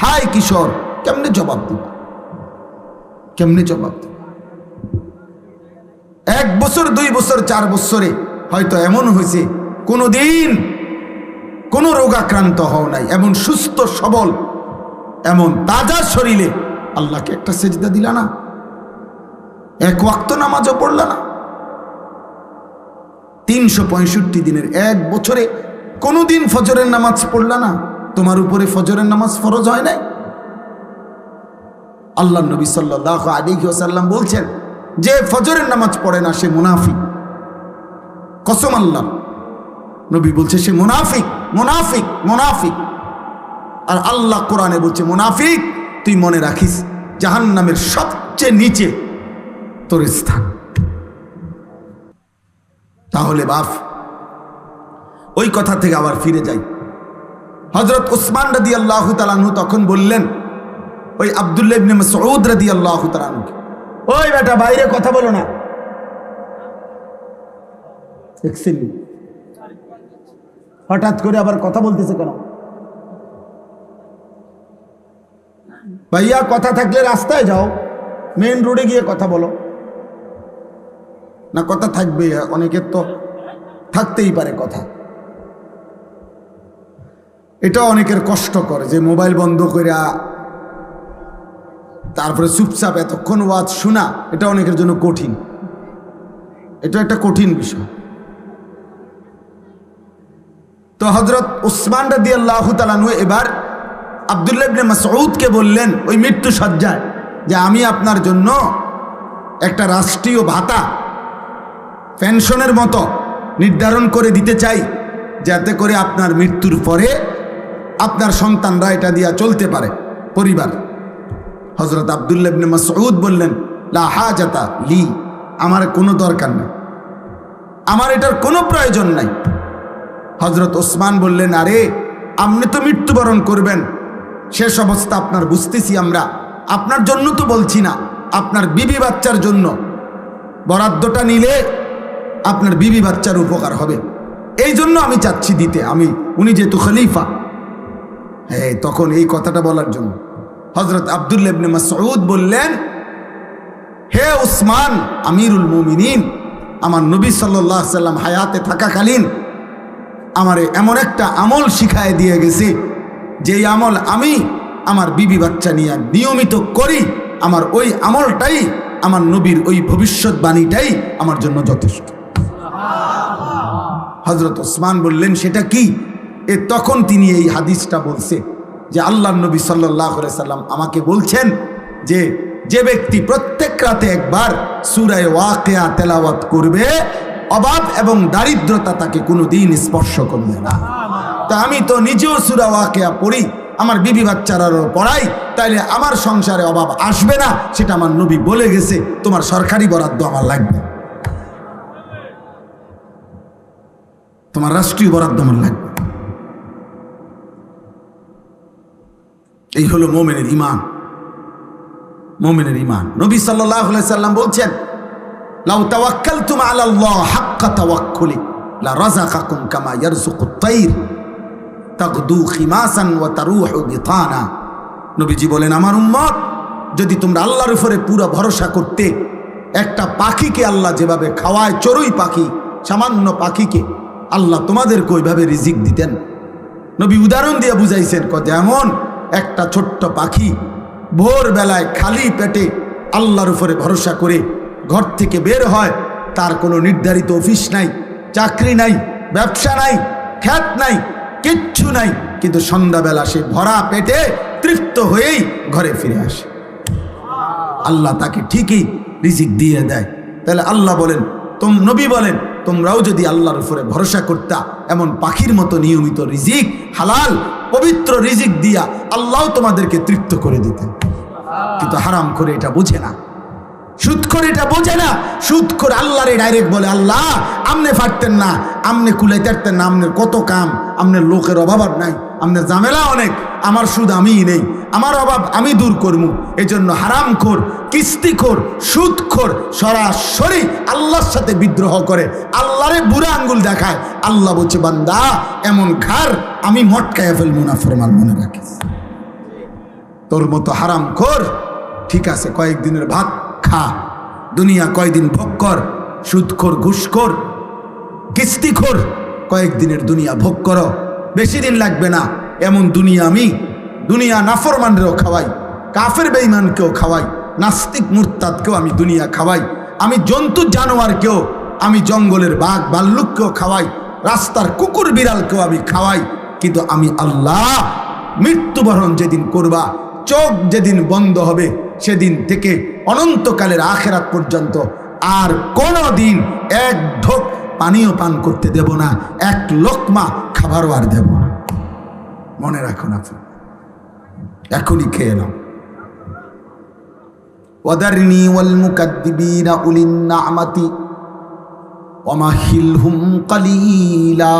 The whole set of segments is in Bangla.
হাই কিশোর, কেমনে জবাব দিবা? কেমনে জবাব দিবা? 1 বছর 2 বছর 4 বছরে হয়তো এমন হয়েছে কোনোদিন কোনো রোগাক্রান্ত হও নাই, এমন সুস্থ সবল, এমন তাজা শরীরে আল্লাহকে একটা সেজদা দিলা না, 1 ওয়াক্ত নামাজও পড়লা না। 365 দিনের 1 বছরে কোনোদিন ফজরের নামাজ পড়লা না। তোমার উপরে ফজরের নামাজ ফরজ হয় নাই? আল্লাহ নবী সাল্লাল্লাহু আলাইহি ওয়াসাল্লাম বলছেন, যে ফজরের নামাজ পড়ে না সে মুনাফিক। কসম আল্লাহ, নবী বলছে সে মুনাফিক, মুনাফিক, মুনাফিক। আর আল্লাহ কোরআনে বলছে, মুনাফিক তুই মনে রাখিস জাহান্নামের সবচেয়ে নিচে তোর স্থান। তাহলে বাপ, ওই কথা থেকে আবার ফিরে যাই। হযরত উসমান রাদিয়াল্লাহু তাআলা আনহু তখন বললেন ওই আব্দুল্লাহ ইবনে মাসউদ রাদিয়াল্লাহু তাআলা আনহু, ওই বেটা বাইরে কথা বলো না। হঠাৎ করে আবার কথা বলতেছে কেন? ভাইয়া কথা থাকলে রাস্তায় যাও, মেইন রোডে গিয়ে কথা বলো না। কথা থাকবে, অনেকের তো থাকতেই পারে কথা। এটা অনেকের কষ্ট করে যে মোবাইল বন্ধ করে তারপরে চুপচাপ এতক্ষণ ওয়াজ শোনা, এটা অনেকের জন্য কঠিন। এটা একটা কঠিন বিষয়। তো হযরত উসমান রাদিয়াল্লাহু তাআলা আনহু এবার আব্দুল্লাহ ইবনে মাসউদকে বললেন ওই মৃত্যু সজ্জায়, যে আমি আপনার জন্য একটা রাষ্ট্রীয় ভাতা পেনশনের মতো নির্ধারণ করে দিতে চাই, যাতে করে আপনার মৃত্যুর পরে আপনার সন্তানরা এটা দিয়া চলতে পারে পরিবার। হযরত আব্দুল্লাহ ইবনে মাসউদ বললেন, লা হাজাতা লি, আমার কোনো দরকার নেই, আমার এটার কোনো প্রয়োজন নাই। হযরত ওসমান বললেন, আরে আপনি তো মৃত্যুবরণ করবেন, শেষ অবস্থা আপনার বুঝতেছি আমরা, আপনার জন্য তো বলছি না, আপনার বিবি বাচ্চার জন্য বরাদ্দটা নিলে আপনার বিবি বাচ্চার উপকার হবে, এই জন্য আমি চাচ্ছি দিতে। উনি যেহেতু খলিফা, হ্যাঁ, তখন এই কথাটা বলার জন্য হযরত আব্দুল্লাহ ইবনে মাসউদ বললেন, হে উসমান আমিরুল মুমিনিন, আমার নবী সাল্লাল্লাহু আলাইহি সাল্লাম হায়াতে থাকাকালীন আমারে এমন একটা আমল শিখায় দিয়ে গেছে, যেই আমল আমি আমার বিবি বাচ্চা নিয়ে নিয়মিত করি, আমার ওই আমলটাই, আমার নবীর ওই ভবিষ্যৎবাণীটাই আমার জন্য যথেষ্ট। হযরত ওসমান বললেন, সেটা কি? তখন তিনি এই হাদিসটা বলছে যে আল্লাহর নবী সাল্লাল্লাহু আলাইহি সাল্লাম আমাকে বলছেন যে যে ব্যক্তি প্রত্যেক রাতে একবার সূরা ওয়াকিয়া তেলাওয়াত করবে, অভাব এবং দারিদ্রতা তাকে কোনোদিন স্পর্শ করবে না। তা আমি তো নিজেও সূরা ওয়াকিয়া পড়ি, আমার বিবি বাচ্চারারও পড়াই, তাইলে আমার সংসারে অভাব আসবে না, সেটা আমার নবী বলে গেছে। তোমার সরকারি বরাদ্দ আমার লাগবে, তোমার রাষ্ট্রীয় বরাদ্দ আমার লাগবে। এই হলো মুমিনের ঈমান। মুমিনের ঈমান। নবী সাল্লাল্লাহু আলাইহি সাল্লাম বলছেন, লাউ তাওয়াক্কালতুম আলাল্লাহ হাক্কা তাওয়াক্কুলি লা রাযাকাকুম কামা ইয়ারযুকুত তাইর তাগদু খিমাসান ওয়া তারুহু বিতানা। নবীজি বলেন, আমার উম্মত, যদি তোমরা আল্লাহর উপরে পুরো ভরসা করতে, একটা পাখিকে আল্লাহ যেভাবে খাওয়ায়, চড়ুই পাখি, সামান্য পাখিকে আল্লাহ তোমাদেরকে ওইভাবে রিজিক দিতেন। নবী উদাহরণ দিয়ে বুঝাইছেন, যেমন একটা ছোট্ট পাখি ভোরবেলায় খালি পেটে আল্লাহর উপরে ভরসা করে ঘর থেকে বের হয়, তার কোনো নির্ধারিত অফিস নাই, চাকরি নাই, ব্যবসা নাই, খ্যাত নাই, কিচ্ছু নাই, কিন্তু সন্ধ্যাবেলা সে ভরা পেটে তৃপ্ত হয়েই ঘরে ফিরে আসে। আল্লাহ তাকে ঠিকই রিজিক দিয়ে দেয়। তাহলে আল্লাহ বলেন, নবী বলেন, তোমরাও যদি আল্লাহর উপরে ভরসা করতা, এমন পাখির মতো নিয়মিত রিজিক, হালাল পবিত্র রিজিক দিয়া আল্লাহ তোমাদেরকে তৃপ্ত করে দিতেন। কিন্তু হারাম করে এটা বোঝে না, সুদ করে এটা বোঝে না। সুদ করে আল্লাহরে ডাইরেক্ট বলে, আল্লাহ আমনে পারতেন না, আমনে কুলাইতে পারতেন না, আমনের কত কাম, আমনের লোকের অভাব আর নাই, আমনের ঝামেলা অনেক, আমার সুদ আমিই নেই, আমার অভাব আমি দূর করবো। এই জন্য হারামখোর, কিস্তিখোর, সুদখোর সরাসরি আল্লাহর সাথে বিদ্রোহ করে, আল্লাহরে বুড়া আঙ্গুল দেখায়। আল্লাহ বলছে, বান্দা এমন ঘর আমি মটকায় ফেলবো না, ফরমান মনে রাখিস। তোর মতো হারাম খোর ঠিক আছে, কয়েকদিনের ভাত খা, দুনিয়া কয়দিন ভোগ কর। সুদখোর, ঘুষখোর, কিস্তিখোর, কয়েকদিনের দুনিয়া ভোগ করো, বেশি দিন লাগবে না। এমন দুনিয়া আমি দুনিয়া নাফরমানরেও খাওয়াই, কাফের বেঈমানকেও খাওয়াই, নাস্তিক মুরতাদকেও আমি দুনিয়া খাওয়াই, আমি জন্তু জানোয়ারকেও, আমি জঙ্গলের বাঘ ভাল্লুককেও খাওয়াই, রাস্তার কুকুর বিড়ালকেও আমি খাওয়াই। কিন্তু আমি আল্লাহ মৃত্যুবরণ যেদিন করবা, চোখ যেদিন বন্ধ হবে, সেদিন থেকে অনন্তকালের আখেরাত পর্যন্ত আর কোনো দিন এক ঢোক পানিও পান করতে দেব না, এক লোকমা খাবারও আর দেব না। মনে রাখুন, আপনি এখনই খেয়ে নাও। ওয়াদারনি ওয়াল মুকাদ্দিবিনা উলিন না'মাতি ওয়ামাহিলহুম কালিলা।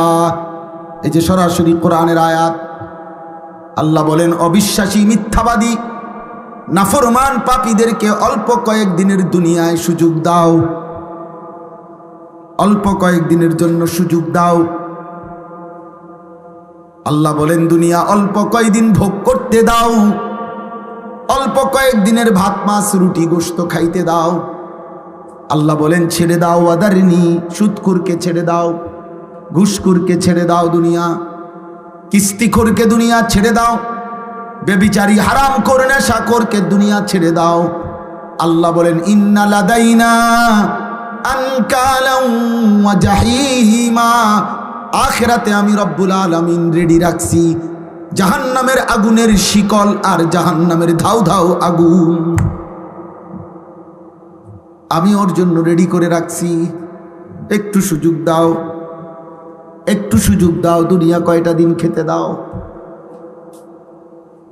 এই যে সরাসরি কোরআনের আয়াত। আল্লাহ বলেন, অবিশ্বাসী, মিথ্যাবাদী, নাফরমান পাপীদেরকে অল্প কয়েকদিনের দুনিয়ায় সুযোগ দাও, অল্প কয়েকদিনের জন্য সুযোগ দাও। আল্লাহ বলেন, দুনিয়া অল্প কয়েকদিন ভোগ করতে দাও, অল্প কয়েকদিনের ভাত মাছ রুটি গোশত খাইতে দাও। আল্লাহ বলেন, ছেড়ে দাও ওয়াদারনি, সুদখোরকে ছেড়ে দাও, ঘুষখোরকে ছেড়ে দাও, দুনিয়া কিস্তিখোরকে দুনিয়া ছেড়ে দাও, বেবিচারী হারামখোর নেশাখোরকে দুনিয়া ছেড়ে দাও। আল্লাহ বলেন, ইন্না লাদাইনা আনকালাম ওয়া জাহিমা, আখিরাতে আমি রব্বুল আলামিন রেডি রাখছি জাহান্নামের আগুনের শিকল আর জাহান্নামের ধাউ ধাউ আগুন আমি ওর জন্য রেডি করে রাখছি। একটু সুযোগ দাও, একটু সুযোগ দাও, দুনিয়া কয়টা দিন খেতে দাও।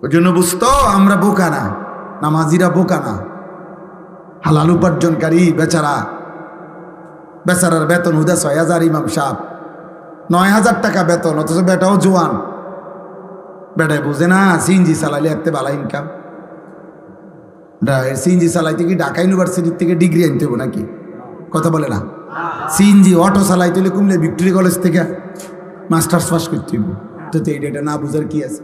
ওই জন্য বুঝতো আমরা বোকা না, নামাজিরা বোকা না। হালাল উপার্জনকারী বেচারা, বেচারার বেতন হুদা ৬,০০০, ইমাম সাহেব ৯,০০০ টাকা বেতন, অথচ বেটাও জোয়ান। বেটায় বুঝে না সিএনজি চালাইলে একটা ভালো ইনকাম। সিএনজি চালাইতে কি ঢাকা ইউনিভার্সিটির থেকে ডিগ্রি আনতে হবে নাকি? কথা বলে না। সিএনজি অটো চালাইতে হলে কুমলে ভিক্টোরি কলেজ থেকে মাস্টার্স পাস করতে হবে। তো এটা না বুঝার কি আছে?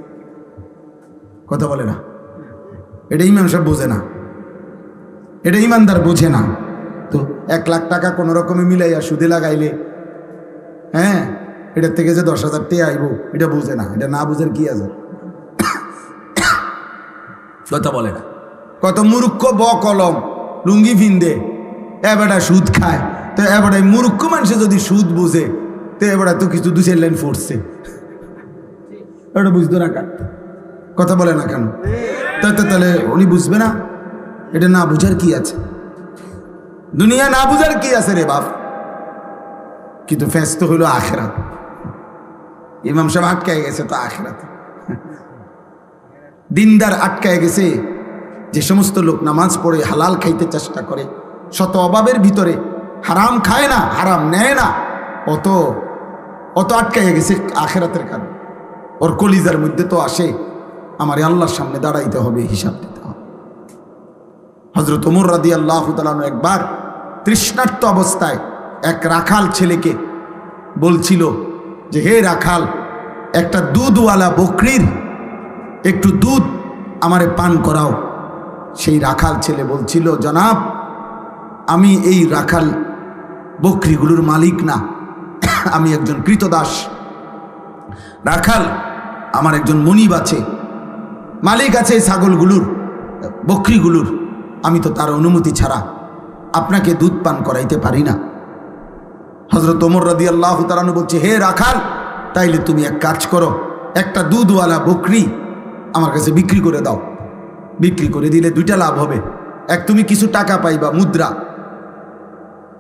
কথা বলে না। এটা ইমাম সাহেব বোঝে না, এটা ইমানদার বোঝে না। তো ১ লাখ টাকা কোনো রকমে মিলাইয়া সুদে লাগাইলে, হ্যাঁ, এটার থেকে যে ১০,০০০ টাকা আইব, এটা বোঝে না। এটা না বুঝার কি আছে? কথা বলে না। কত মূর্খ কলম লুঙ্গি ফিন্দে এবারে সুদ খায়। তো এবারে মূর্খ মানুষে যদি সুদ বুঝে, তো এবারে তো কিছু ২-৪ লাইন পড়ছে, এটা বুঝতো না কেন? কথা বলে না কেন? তাহলে উনি বুঝবে না? এটা না বুঝার কি আছে? দুনিয়া না বুঝার কি আছে রে বাপ? কিন্তু ফেস তো হইল আখেরাত। ইমাম সাহেব আটকায় গেছে তো আখেরাতে। দিনদার আটকায় গেছে। যে সমস্ত লোক নামাজ পড়ে হালাল খাইতে চেষ্টা করে, শত অভাবের ভিতরে হারাম খায় না, হারাম নেয় না, অত আটকায় গেছে আখেরাতের কারণে। ওর কলিজার মধ্যে তো আসে, আমার আল্লাহর সামনে দাঁড়াইতে হবে, হিসাব দিতে হবে। হযরত ওমর রাদিয়াল্লাহু তাআলা একবার তৃষ্ণার্ত অবস্থায় এক রাখাল ছেলেকে বলছিল যে, হে রাখাল, একটা দুধওয়ালা বকরির একটু দুধ আমারে পান করাও। সেই রাখাল ছেলে বলছিল, জনাব, আমি এই রাখাল বকরিগুলোর মালিক না, আমি একজন কৃতদাস। রাখাল আমার একজন মনিব আছে, মালিক আছে এই ছাগলগুলোর, বকরিগুলোর। আমি তো তার অনুমতি ছাড়া আপনাকে দুধ পান করাইতে পারি না। হযরত ওমর রাদিয়াল্লাহু তাআলা বলছে, হে রাখাল, তাইলে তুমি এক কাজ করো, একটা দুধওয়ালা বকরি আমার কাছে বিক্রি করে দাও। বিক্রি করে দিলে 2টা লাভ হবে। এক, তুমি কিছু টাকা পাইবা, মুদ্রা,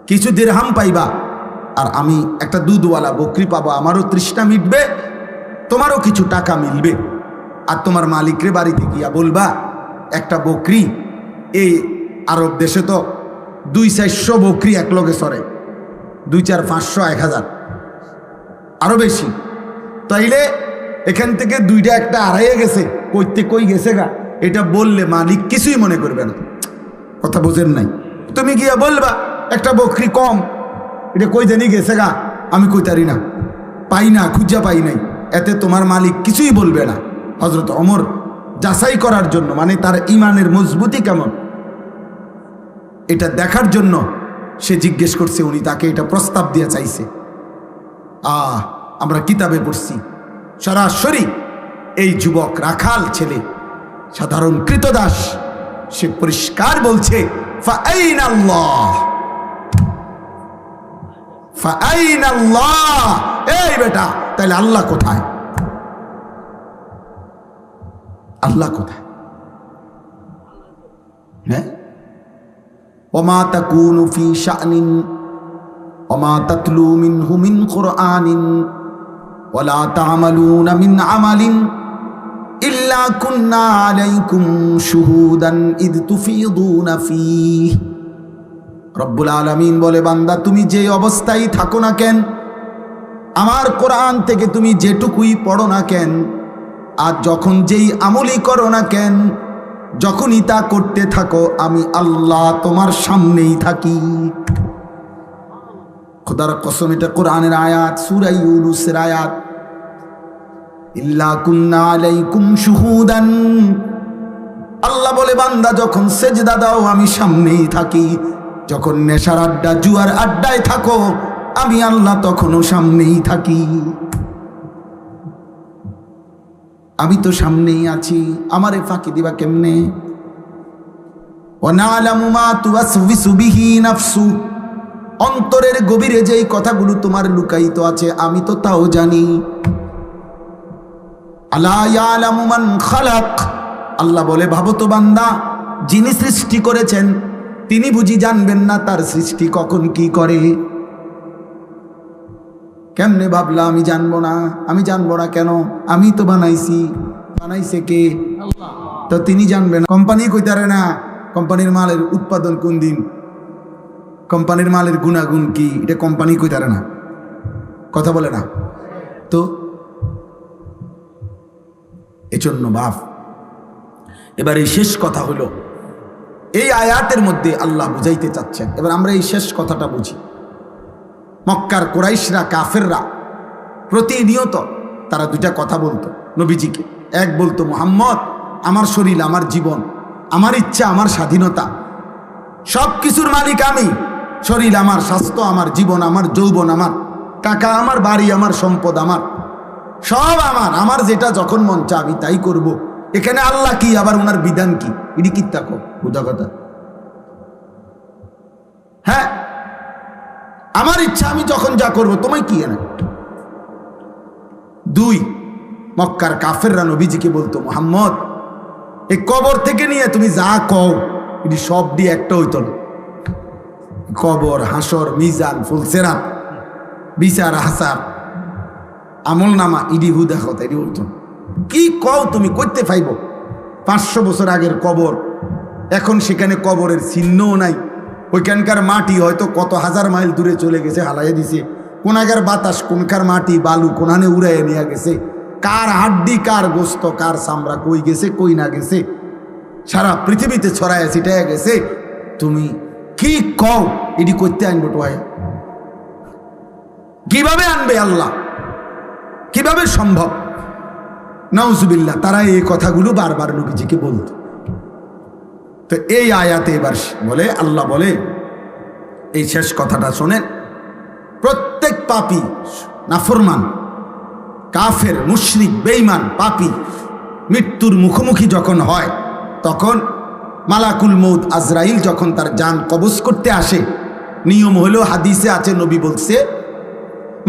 কিছু দিরহাম পাইবা, আর আমি একটা দুধওয়ালা বকরি পাবো, আমারও তৃষ্ণা মিটবে, তোমারও কিছু টাকা মিলবে। আর তোমার মালিকরে বাড়িতে গিয়া বলবা, একটা বকরি, এই আরব দেশে তো 200-400 বকরি এক লগে সরে, 2, 4, 500, 1000 আরো বেশি। তাইলে এখান থেকে 2টা একটা হারাইয়া গেছে, কই গেছে গা, এটা বললে মালিক কিছুই মনে করবে না। কথা বোঝেন নাই? তুমি গিয়া বলবা একটা বকরি কম, এটা কই জানি গেছে গা, আমি কইতারি না, পাই না, খুঁজা পাই নাই, এতে তোমার মালিক কিছুই বলবে না। হযরত ওমর যাচাই করার জন্য, মানে তার ইমানের মজবুতি কেমন এটা দেখার জন্য সে জিজ্ঞেস করছে। উনি তাকে এটা প্রস্তাব দিয়ে চাইছে। আমরা কিতাবে পড়ছি সরাসরি এই যুবক রাখাল ছেলে, সাধারণ কৃতদাস, সে পরিষ্কার বলছে ফাআইনা আল্লাহ, ফাআইনা আল্লাহ। এই বেটা, তাহলে আল্লাহ কোথায়? আল্লাহ কোথায়? হ্যাঁ, ওমা তাকুনু ফি শানিন ওমা তাতলু মিনহু মিন কুরআনিন ওয়ালা তা'মালুনা মিন আমালিন ইল্লা কুন্না আলাইকুম শুহুদান ইদ তুফিদুনা ফীহ। রব্বুল আলামিন বলে, বান্দা তুমি যে অবস্থায় থাকো না কেন, আমার কোরআন থেকে তুমি যেটুকুই পড়ো না কেন, আর যখন যেই আমলই করো না কেন, যখনই তা করতে থাকো, আমি আল্লাহ তোমার সামনেই থাকি। খোদার কসম, এটা কোরআনের আয়াত, সূরা ইউনূসের আয়াত। ইল্লা কুন্না আলাইকুম শুহুদান, আল্লাহ বলে বান্দা যখন সেজদা দাও আমি সামনেই থাকি, যখন নেশার আড্ডা জুয়ার আড্ডায় থাকো আমি আল্লাহ তখনও সামনেই থাকি। আমি তো সামনেই আছি, আমারে ফাঁকি দিবা কেমনে? ওয়ানালামু মা তুওয়াসওয়িসু বিহি নাফসু, অন্তরের গভীরে যেই কথাগুলো তোমার লুকায়িত আছে আমি তো তাও জানি। আলা ইয়ালামু মান খালাক, আল্লাহ বলে ভাবো তো বান্দা, যিনি সৃষ্টি করেছেন তিনি বুঝি জানবেন না তার সৃষ্টি কখন কি করে? কেমনে ভাবলা আমি জানবো না? আমি জানবো না কেন? আমি তো বানাইছি। বানাইছে কে? আল্লাহ। তো তিনি জানবেন? কোম্পানি কইতারে না কোম্পানির মালের উৎপাদন কোন দিন, কোম্পানির মালের গুণাগুণ কি, এটা কোম্পানি কইতারে না, কথা বলে না তো। এজন্য বাপ, এবার এই শেষ কথা হলো, এই আয়াতের মধ্যে আল্লাহ বুঝাইতে চাচ্ছেন। এবার আমরা এই শেষ কথাটা বুঝি। মক্কার কুরাইশরা, কাফেররা প্রতিনিয়ত তারা দুইটা কথা বলতো নবীজিকে। এক বলতো, মুহাম্মদ আমার শরীর, আমার জীবন, আমার ইচ্ছা, আমার স্বাধীনতা, সব কিছুর মালিক আমি। শরীর আমার, স্বাস্থ্য আমার, জীবন আমার, যৌবন আমার, টাকা আমার, বাড়ি আমার, সম্পদ আমার, সব আমার। আমার যেটা যখন মন চা আমি তাই করব। এখানে আল্লাহ কি, আবার ওনার বিধান কি? এটি কি তাকো বুঝা কথা? হ্যাঁ, আমার ইচ্ছা আমি যখন যা করবো, তোমায় কি এনে? দুই, মক্কার কাফেররা নবীজিকে বলতো, মুহাম্মদ এই কবর থেকে নিয়ে তুমি যা কও এটি সব দিয়ে একটা হইত না। কবর, হাসর, মিজান, ফুলসেরাত, বিচার, হাসার, আমল নামা, ইডি হুদা কথা এটি বলতো। কি কও তুমি, করতে পাইব? 500 বছর আগের কবর, এখন সেখানে কবরের চিহ্নও নাই। ওইখানকার মাটি হয়তো কত হাজার মাইল দূরে চলে গেছে, হালাইয়া দিছে। কোনাকার বাতাস, কোনকার মাটি, বালু কোনানে উড়াইয়া নিয়ে গেছে। কার হাড্ডি, কার গোস্ত, কার চামড়া কই গেছে, কই না গেছে, সারা পৃথিবীতে ছড়াইয়া ছিটাইয়া গেছে। তুমি কি কও এটি করতে আনবো টোয়া? কিভাবে আনবে আল্লাহ? কিভাবে সম্ভব? নাউজুবিল্লাহ। তারা এই কথাগুলো বারবার নবীজিকে বলতো। তো এই আয়াতে এবার বলে, আল্লাহ বলে, এই শেষ কথাটা শোনেন, প্রত্যেক পাপী, নাফরমান, কাফের, মুশরিক, বেঈমান, পাপী মৃত্যুর মুখোমুখি যখন হয়, তখন মালাকুল মউত আজরাইল যখন তার জান কবজ করতে আসে, নিয়ম হলো, হাদিসে আছে, নবী বলছে,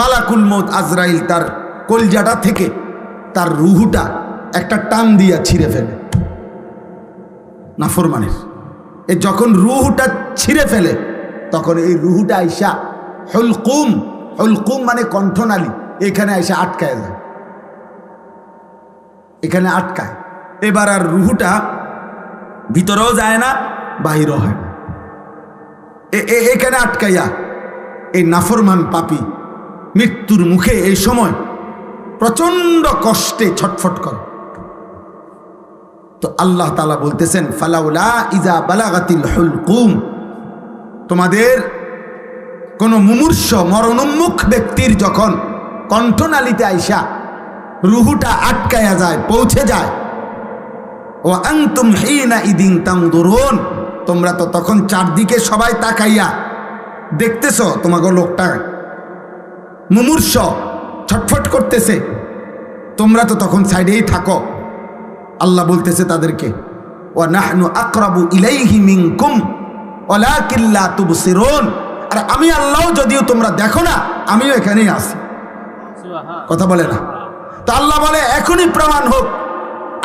মালাকুল মউত আজরাইল তার কলজাটা থেকে তার রুহুটা একটা টান দিয়া ছিঁড়ে ফেলে। নাফরমানের এ যখন রুহুটা ছিঁড়ে ফেলে, তখন এই রুহুটা আইসা হুলকুম, হুলকুম মানে কণ্ঠনালী, এখানে আইসা আটকায় যায়, এখানে আটকায়। এবার আর রুহুটা ভিতরেও যায় না, বাহিরও হয় না, এখানে আটকাইয়া এই নাফরমান পাপী মৃত্যুর মুখে এই সময় প্রচন্ড কষ্টে ছটফট করে। তো আল্লাহ তাআলা বলতেছেন, ফালাউলা ইজা বালাগাতিল হুলকুম, তোমাদের কোন মুমূর্ষ মরণোন্মুখ ব্যক্তির যখন কণ্ঠনালীতে আইসা রুহুটা আটকায়া যায়, পৌঁছে যায়, ওয়া আনতুম হিনা ইদিন তানদুরুন, তোমরা তো তখন চারদিকে সবাই তাকাইয়া দেখতেছো তোমাকে লোকটা মুমূর্ষ ছটফট করতেছে, তোমরা তো তখন সাইডেই থাকো। আল্লাহ বলতেছে তাদেরকে, ওয়া নাহনু আকরাবু ইলাইহি মিনকুম ওয়ালাকিন লা তুবসিরুন, আর আমি আল্লাহ যদিও তোমরা দেখো না, আমিও এখানেই আছি। কথা বলে না তো? আল্লাহ বলে এখনই প্রমাণ হোক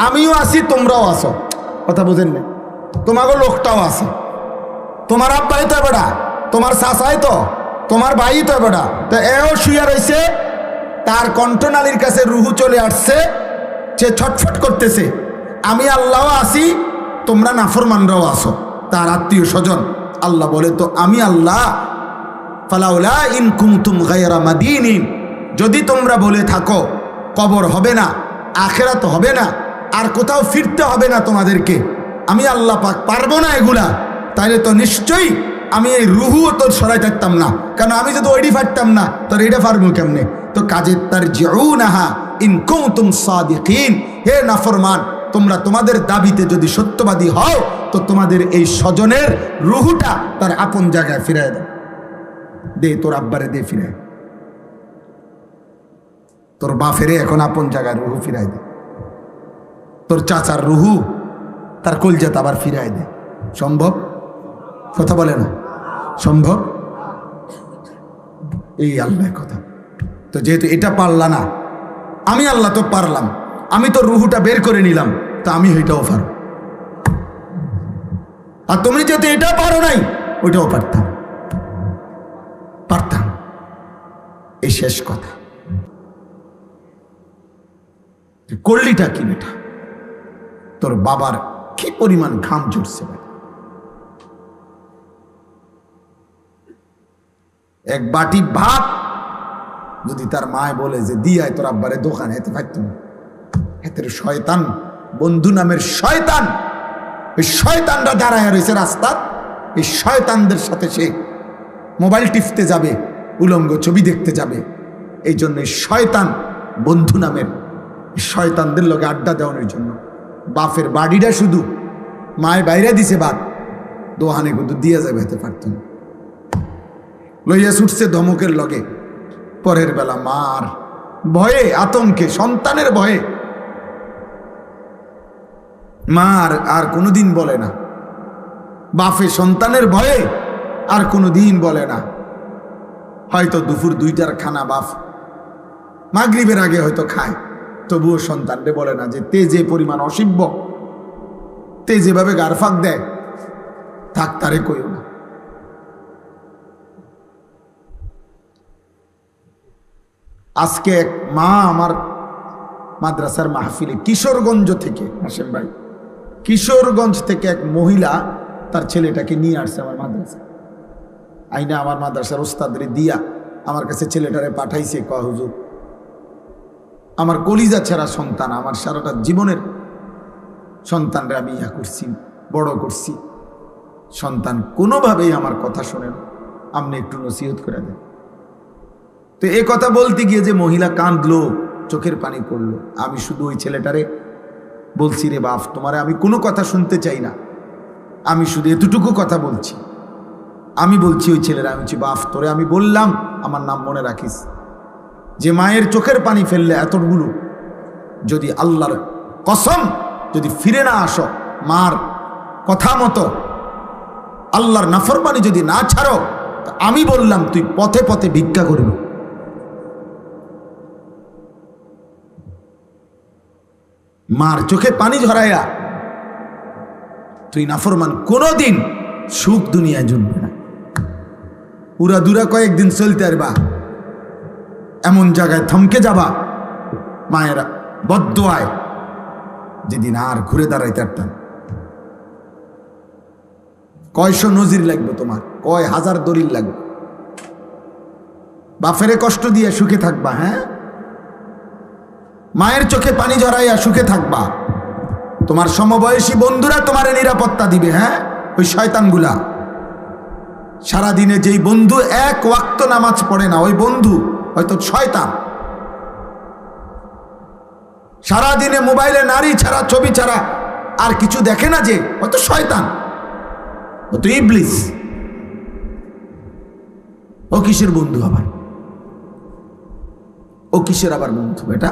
আমিও আছি, তোমরাও আছো। কথা বুঝেন না? তোমাকে লোকটাও আছে, তোমার আব্বাই তো বেটা, তোমার চাচাই তো, তোমার ভাই তো বেটা, তো এও শুয়ে রয়েছে, তার কণ্ঠনালীর কাছে রুহু চলে আসছে, সে ছটফট করতেছে। আমি আল্লাহ আছি, তোমরা নাফরমানরাও আছো, তার আত্মীয় স্বজন। আল্লাহ বলে তো আমি আল্লাহ, ফালাউলা ইন কুনতুম গায়রা মাদিনিন, যদি তোমরা বলে থাকো কবর হবে না, আখিরাত হবে না, আর কোথাও ফিরতে হবে না তোমাদেরকে, আমি আল্লাহ পাক পারবো না এগুলা, তাইলে তো নিশ্চয়ই আমি এই রুহুও তো সরাই থাকতাম না। কারণ আমি যদি ওইডি ফাটতাম না, তোর এইটা পারবো কেমনে? তো কাজে তার জিউনাহা ইন কুনতুম সাদিকিন, হে নাফরমান, তোমরা তোমাদের দাবিতে যদি সত্যবাদী হও, তো তোমাদের এই স্বজনের রুহুটা তার আপন জায়গায় ফিরায় দাও। দে তোর আব্বারে দে ফিরায়, তোর বাপেরে এখন আপন জায়গায় রুহু ফিরাই দে, তোর চাচার রুহু তার কলজাত আবার ফিরাই দে। সম্ভব? কথা বলে না সম্ভব? এই আল্লাহর কথা। তো যেহেতু এটা পারলা না, আমি আল্লাহ তো পারলাম, আমি তো রুহুটা বের করে নিলাম, তো আমি ওইটাও পারো। আর তুমি যেহেতু এটা পারো নাই, ওইটাও পারতাম, পারতাম। এই শেষ কথা। করলিটা কি বেটা? তোর বাবার কি পরিমাণ ঘাম ঝরছে, এক বাটি ভাত যদি তার মায় বলে যে দিয়ায় তোর আব্বারে দোকানে, এতে পারতাম। এতে শয়তান বন্ধু নামের শয়তান, ওই শয়তানরা দাঁড়ায় রয়েছে রাস্তা, এই শয়তানদের সাথে সে মোবাইল টিপতে যাবে, উলঙ্গ ছবি দেখতে যাবে। এই জন্য শয়তান বন্ধু নামের শয়তানদের লোকে আড্ডা দেওয়ানোর জন্য বাপের বাড়িটা শুধু মায়ের বাইরে দিছে, বাদ দোহানে কিন্তু দিয়ে যাবে, হতে পারতাম। লইয়া ছুটছে ধমকের লগে, পরের বেলা মার ভয়ে, আতঙ্কে, সন্তানের ভয়ে মার আর কোনোদিন বলে না, বাপে সন্তানের ভয়ে আর কোনোদিন বলে না। হয়তো দুপুর 2টার খানা বাপ মাগরিবের আগে হয়তো খায়, তবুও সন্তানরে বলে না যে তে যে পরিমাণ অসিব্য, তে যেভাবে গারফাক দেয়, থাক তারে কইও না। আজকে এক মা আমার মাদ্রাসার মাহফিলে, কিশোরগঞ্জ থেকে, হাসেম ভাই, কিশোরগঞ্জ থেকে এক মহিলা তার ছেলেটাকে নিয়ে আসছে আমার মাদ্রাসা, আইনা আমার মাদ্রাসার ওস্তাদের দিয়া আমার কাছে ছেলেটারে পাঠাইছে। কয় হুজুর, আমার কলিজা ছাড়া সন্তান, আমার সারাটা জীবনের সন্তানরা আমি ইয়া করছি, বড় করছি, সন্তান কোনোভাবেই আমার কথা শোনে না, আপনি একটু নসিহত করে দেন। তো এই কথা বলতে গিয়ে যে মহিলা কাঁদলো, চোখের পানি পড়লো, আমি শুধু ওই ছেলেটারে বলছি, রে বাপ, তোমারে আমি কোনো কথা শুনতে চাই না, আমি শুধু এতটুকু কথা বলছি। আমি বলছি ওই ছেলেরা, আমি বলছি বাপ, তোরে আমি বললাম আমার নাম মনে রাখিস, যে মায়ের চোখের পানি ফেললে এতগুলো, যদি আল্লাহর কসম যদি ফিরে না আসো, মার কথা মতো আল্লাহর নাফরমানি যদি না ছাড়ো, আমি বললাম তুই পথে পথে ভিক্ষা করবি। মার চোখে পানি ঝরাইয়া তুই নাফরমান, কোনোদিন সুখ দুনিয়ায় জমবে না। উড়া দুরা কয়েকদিন চলতে পারবা, এমন জায়গায় থমকে যাবা মায়েরা বদ্দোয়ায়, যেদিন আর ঘুরে দাঁড়াইতে পারতাম। কয়শো নজির লাগবে তোমার, কয় হাজার দলিল লাগবে, বাপেরে কষ্ট দিয়ে সুখে থাকবা? হ্যাঁ, মায়ের চোখে পানি ঝরাইয়া সুখে থাকবা, তোমার সমবয়সী বন্ধুরা তোমারে নিরাপত্তা দিবে। হ্যাঁ, ওই শয়তানগুলা সারাদিনে যেই বন্ধু এক ওয়াক্ত নামাজ পড়ে না, ওই বন্ধু হয়তো শয়তান। সারাদিনে মোবাইলে নারী ছাড়া, ছবি ছাড়া আর কিছু দেখে না, যে হয়তো শয়তান, হয়তো ইবলিস। ও কিসের বন্ধু আবার? ও কিসের আবার বন্ধু এটা?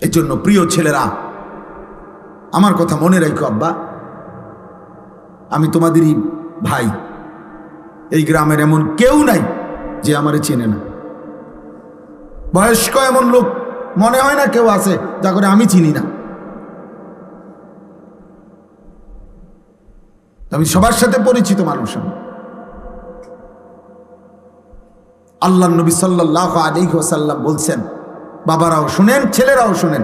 এর জন্য প্রিয় ছেলেরা, আমার কথা মনে রাখো আব্বা, আমি তোমাদেরই ভাই। এই গ্রামের এমন কেউ নাই যে আমারে চেনে না। বয়স্ক এমন লোক মনে হয় না কেউ আছে যা করে আমি চিনি না। আমি সবার সাথে পরিচিত মানুষ। আল্লাহ নবী সাল্লাল্লাহু আলাইহি ওয়াসাল্লাম বলছেন, বাবারাও শুনেন, ছেলেরাও শুনেন,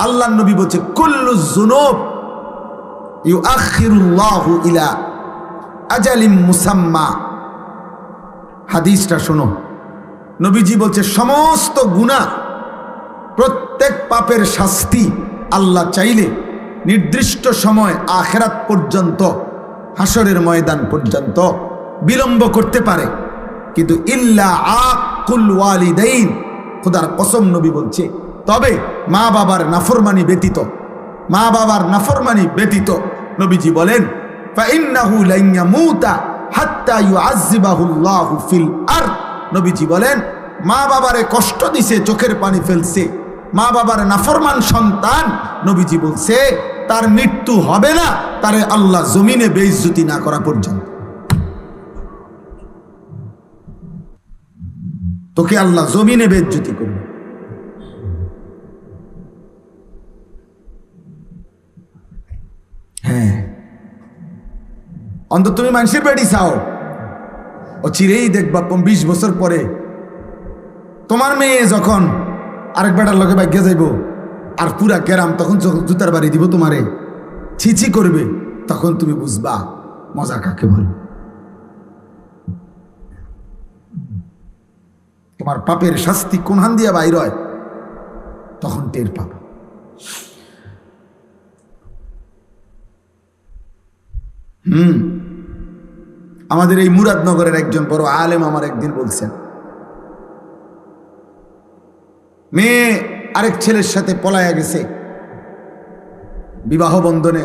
আল্লাহ নবী বলছে কুল্লু যুনুব ইউআখিরুল্লাহু ইলা আজালিম মুসাম্মা। হাদিসটা শোনো, নবীজি বলছে সমস্ত গুনাহ, প্রত্যেক পাপের শাস্তি আল্লাহ চাইলে নির্দিষ্ট সময় আখিরাত পর্যন্ত, হাসরের ময়দান পর্যন্ত বিলম্ব করতে পারে, কিন্তু ইল্লা আকুল ওয়ালিদাইন, খোদার কসম নবী বলছে, তবে মা বাবার নাফরমানি ব্যতীত, মা বাবার নাফরমানি ব্যতীত। নবীজি বলেন ফাইন্নাহু লান ইয়ামুতা হাত্তা ইউআযযিবাহুল্লাহু ফিল আরদ। নবীজি বলেন মা বাবারে কষ্ট দিছে, চোখের পানি ফেলছে, মা বাবার নাফরমান সন্তান, নবীজি বলছে তার মৃত্যু হবে না তারে আল্লাহ জমিনে বেইজ্জতি না করা পর্যন্ত। তোকে আল্লাহ জমিনে বেইজ্জতি করবে। হ্যাঁ, অন্তত তুমি মানুষের বেড়ি চাও, ও চিরেই দেখবা 20 বছর পরে তোমার মেয়ে যখন আরেক বেটার লগে ভাগ্যে যাইব, আর পুরা গ্রাম তখন জুতার বাড়ি দিব তোমারে, ছিছি করবে, তখন তুমি বুঝবা মজা কাকে বল। তোমার পাপের শাস্তি কোন হান দিয়া বাইর হয়, তখন টের পাবে। আমাদের এই মুরাদনগরের একজন বড় আলেম আমার একদিন বলছেন, মেয়ে আরেক ছেলের সাথে পলায়া গেছে, বিবাহ বন্ধনে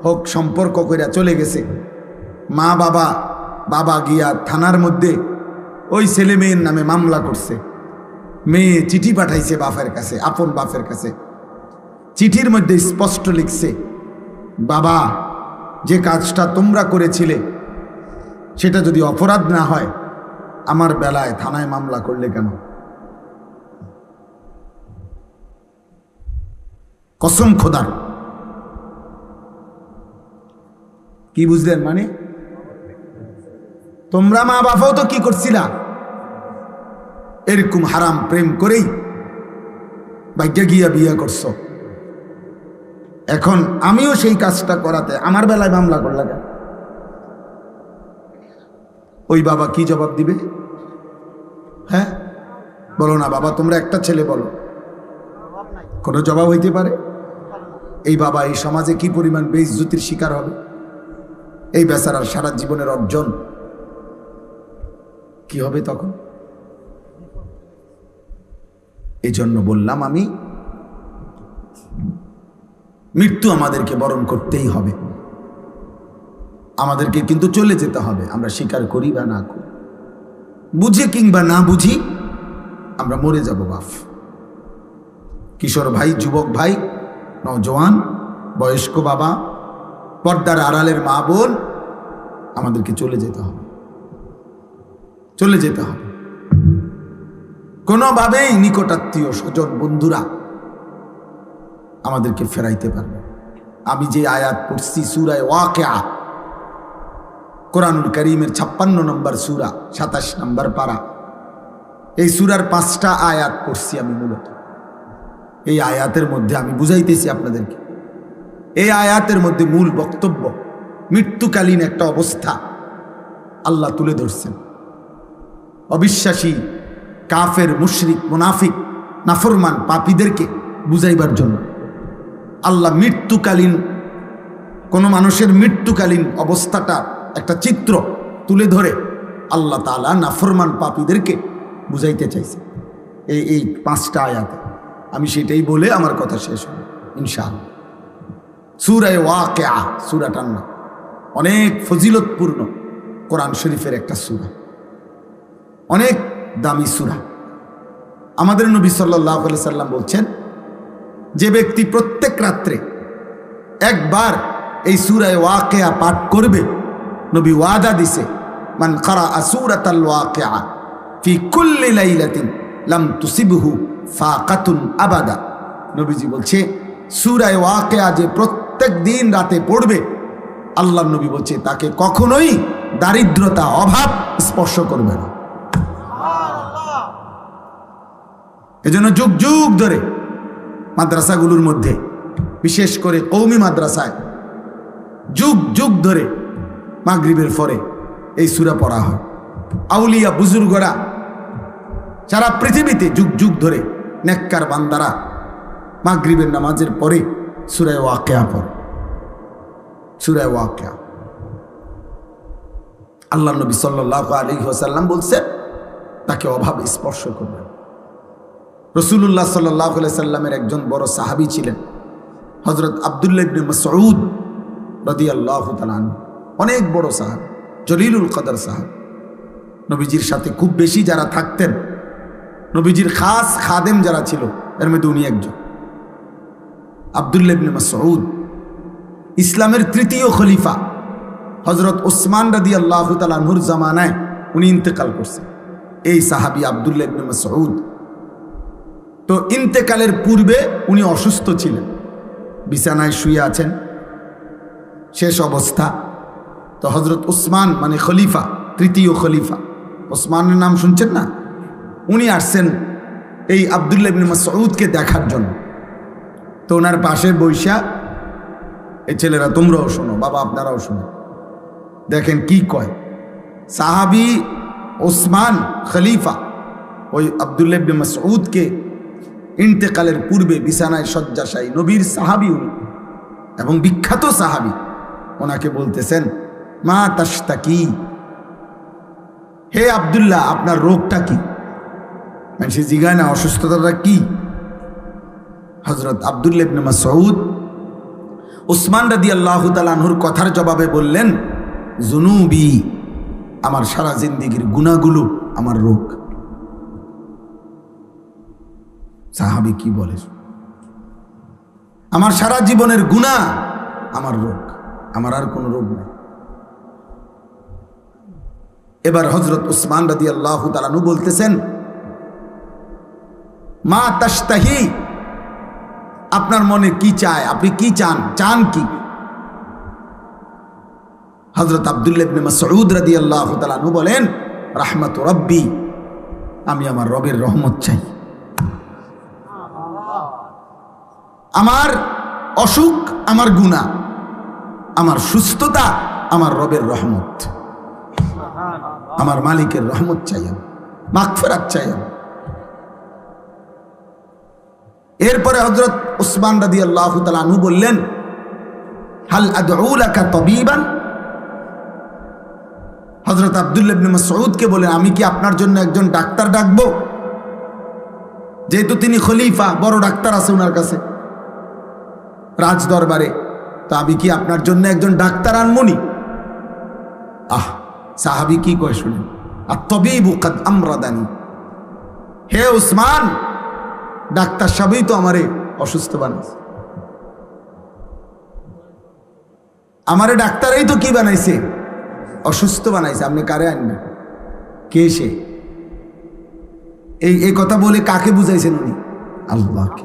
হোক সম্পর্ক কইরা চলে গেছে। মা বাবা গিয়া থানার মধ্যে ওই ছেলে মেয়ের নামে মামলা করছে। মেয়ে চিঠি পাঠাইছে বাপের কাছে, আপন বাপের কাছে। চিঠির মধ্যে স্পষ্ট লিখছে, বাবা, যে কাজটা তোমরা করেছিলে সেটা যদি অপরাধ না হয়, আমার বেলায় থানায় মামলা করলে কেন? কসম খোদার। কি বুঝলেন? মানে তোমরা মা বাবাও তো কি করছিলা, এরকম হারাম প্রেম করেই ভাগ্যে গিয়া বিয়ে করছো। এখন আমিও সেই কাজটা করাতে আমার বেলায় মামলা করলা কেন? ওই বাবা কি জবাব দিবে? হ্যাঁ বলো না বাবা, তোমরা একটা ছেলে বলো, কোনো জবাব হইতে পারে? এই বাবা এই সমাজে কি পরিমাণ বেইজ্জতির শিকার হবে, এই বেচারার সারা জীবনের অর্জন কি হবে তখন? এই জন্য বললাম আমি, মৃত্যু আমাদেরকে বরণ করতেই হবে, আমাদেরকে কিন্তু চলে যেতে হবে। আমরা স্বীকার করি বা না করি, বুঝি কিংবা না বুঝি, আমরা মরে যাব বাপ। কিশোর ভাই, যুবক ভাই, নওজোয়ান, বয়স্ক বাবা, পর্দার আড়ালের মা বোন, আমাদেরকে চলে যেতে হবে, চলে যেতে হবে। কোনোভাবেই নিকটাত্মীয় স্বজন বন্ধুরা আমাদেরকে ফেরাইতে পারবে। আমি যে আয়াত পড়ছি সূরা ওয়াকিয়া, কোরআনুল কারীমের 56 নম্বর সূরা, 27 নম্বর পারা, এই সূরার 5টা আয়াত পড়ছি আমি। মূলত এই আয়াতের মধ্যে আমি বুঝাইতেছি আপনাদেরকে, এই আয়াতের মধ্যে মূল বক্তব্য মৃত্যুকালীন একটা অবস্থা আল্লাহ তুলে ধরছেন। অবিশ্বাসী, কাফের, মুশরিক, মুনাফিক, নাফরমান, পাপীদেরকে বুঝাইবার জন্য আল্লাহ মৃত্যুকালীন, কোন মানুষের মৃত্যুকালীন অবস্থাটা একটা চিত্র তুলে ধরে আল্লাহ তাআলা নাফরমান পাপীদেরকে বুঝাইতে চাইছে এই 5টা আয়াতে। আমি সেটাই বলে আমার কথা শেষ হল। ইনশাআল্লাহ। সূরা ওয়াকিয়া, সূরাটার নাম, অনেক ফজিলতপূর্ণ কোরআন শরীফের একটা সূরা, অনেক দামি সূরা। আমাদের নবী সাল্লাল্লাহু আলাইহি সাল্লাম বলছেন, যে ব্যক্তি প্রত্যেক রাত্রে একবার এই সূরা ওয়াকিয়া পাঠ করবে, নবী ওয়াদা দিছে, মান ক্বারাআ সূরাতাল ওয়াকিয়া ফি কুল্লি লাইলাতিন লাম তুসিবহু ফাকাতুন আবাদা। নবীজি বলছে, সূরা ওয়াকিয়া যে প্রত্যেক দিন রাতে পড়বে, আল্লাহর নবী বলছে তাকে কখনোই দারিদ্রতা, অভাব স্পর্শ করবে না। এজন্য যুগ যুগ ধরে মাদ্রাসাগুলোর মধ্যে, বিশেষ করে কওমি মাদ্রাসায় যুগ যুগ ধরে মাগরিবের পরে এই সূরা পড়া হয়। আউলিয়া বুজুর্গরা সারা পৃথিবীতে যুগ যুগ ধরে নেককার বান্দারা মাগরিবের নামাজের পরে সূরা ওয়াকিয়া পড়ে। সূরা ওয়াকিয়া আল্লাহ নবী সাল্লাল্লাহু আলাইহি ওয়াসাল্লাম বলছেন তাকে অভাব স্পর্শ করবে। রাসূলুল্লাহ সাল্লাল্লাহু আলাইহি সাল্লামের একজন বড় সাহাবী ছিলেন হযরত আব্দুল্লাহ ইবনে মাসউদ রাদিয়াল্লাহু তাআলা আনহু, অনেক বড় সাহাবী, জলিলুল কদর সাহাবী। নবীজির সাথে খুব বেশি যারা থাকতেন, নবীজির খাস খাদেম যারা ছিল, এর মধ্যে উনি একজন। আব্দুল্লাহ ইবনে মাসউদ ইসলামের তৃতীয় খলিফা হযরত ওসমান রাদিয়াল্লাহু তাআলা আনহুর জামানায় উনি ইন্তেকাল করছেন। এই সাহাবী আব্দুল্লাহ ইবনে মাসউদ, তো ইন্তেকালের পূর্বে উনি অসুস্থ ছিলেন, বিছানায় শুয়ে আছেন, শেষ অবস্থা। তো হযরত ওসমান মানে খলিফা, তৃতীয় খলিফা, ওসমানের নাম শুনছেন না, উনি আসছেন এই আব্দুল্লাহ ইবনে মাসউদকে দেখার জন্য। তো ওনার পাশে বৈশা, এই ছেলেরা তোমরাও শোনো, বাবা আপনারাও শোনো, দেখেন কি কয়। সাহাবী ওসমান খলিফা ওই আব্দুল্লাহ ইবনে মাসউদকে ইন্তেকালের পূর্বে বিছানায় শয্যাশায়ী, নবীর সাহাবী উনি এবং বিখ্যাত সাহাবী, ওনাকে বলতেছেন, মা তাশতাকি, হে আব্দুল্লাহ আপনার রোগটা কি? সে জিগায় না অসুস্থতাটা কি? হযরত আব্দুল্লাহ ইবনে মাসউদ ওসমান রাদিয়াল্লাহু তাআলা আনহুর কথার জবাবে বললেন, জুনুবি, আমার সারা জিন্দেগীর গুনাহগুলো আমার রোগ। সাহাবী কি বলে, আমার সারা জীবনের গুনাহ আমার রোগ, আমার আর কোনো রোগ নেই। এবার হযরত ওসমান রাদিয়াল্লাহু তাআলা আনহু বলতেছেন, মা তাশতাহি, আপনার মনে কি চায়, আপনি কি চান, চান কি? হযরত আব্দুল্লাহ ইবনে মাসউদ রাদিয়াল্লাহু তাআলা আনহু বলেন, রাহমাতু রাব্বি, আমি আমার রবের রহমত চাই। আমার অসুখ আমার গুনাহ, আমার সুস্থতা আমার রবের রহমত, আমার মালিকের রহমত চাই, আমি মাগফিরাত চাই। এরপরে হযরত ওসমান রাদিয়াল্লাহু তাআলা আনহু বললেন, হাল আদউ লাকা তাবিবান, হযরত আব্দুল্লাহ ইবনে মাসউদকে বলেন, আমি কি আপনার জন্য একজন ডাক্তার ডাকবো? যেহেতু তিনি খলিফা, বড় ডাক্তার আছে ওনার কাছে রাজ দরবারে, তো আমি কি আপনার জন্য একজন ডাক্তার আনমনি? সাহাবী কি কয় শুনেন, আত-তাবিবু কাদ আমরাদানি, হে ওসমান, ডাক্তার সাহেবই তো আমারে অসুস্থ বানাইছে, আমারে ডাক্তারই তো কি বানাইছে, অসুস্থ বানাইছে, আপনি কারে আনবেন? কে সে? এই কথা বলে কাকে বুঝাইছেন উনি? আল্লাহকে।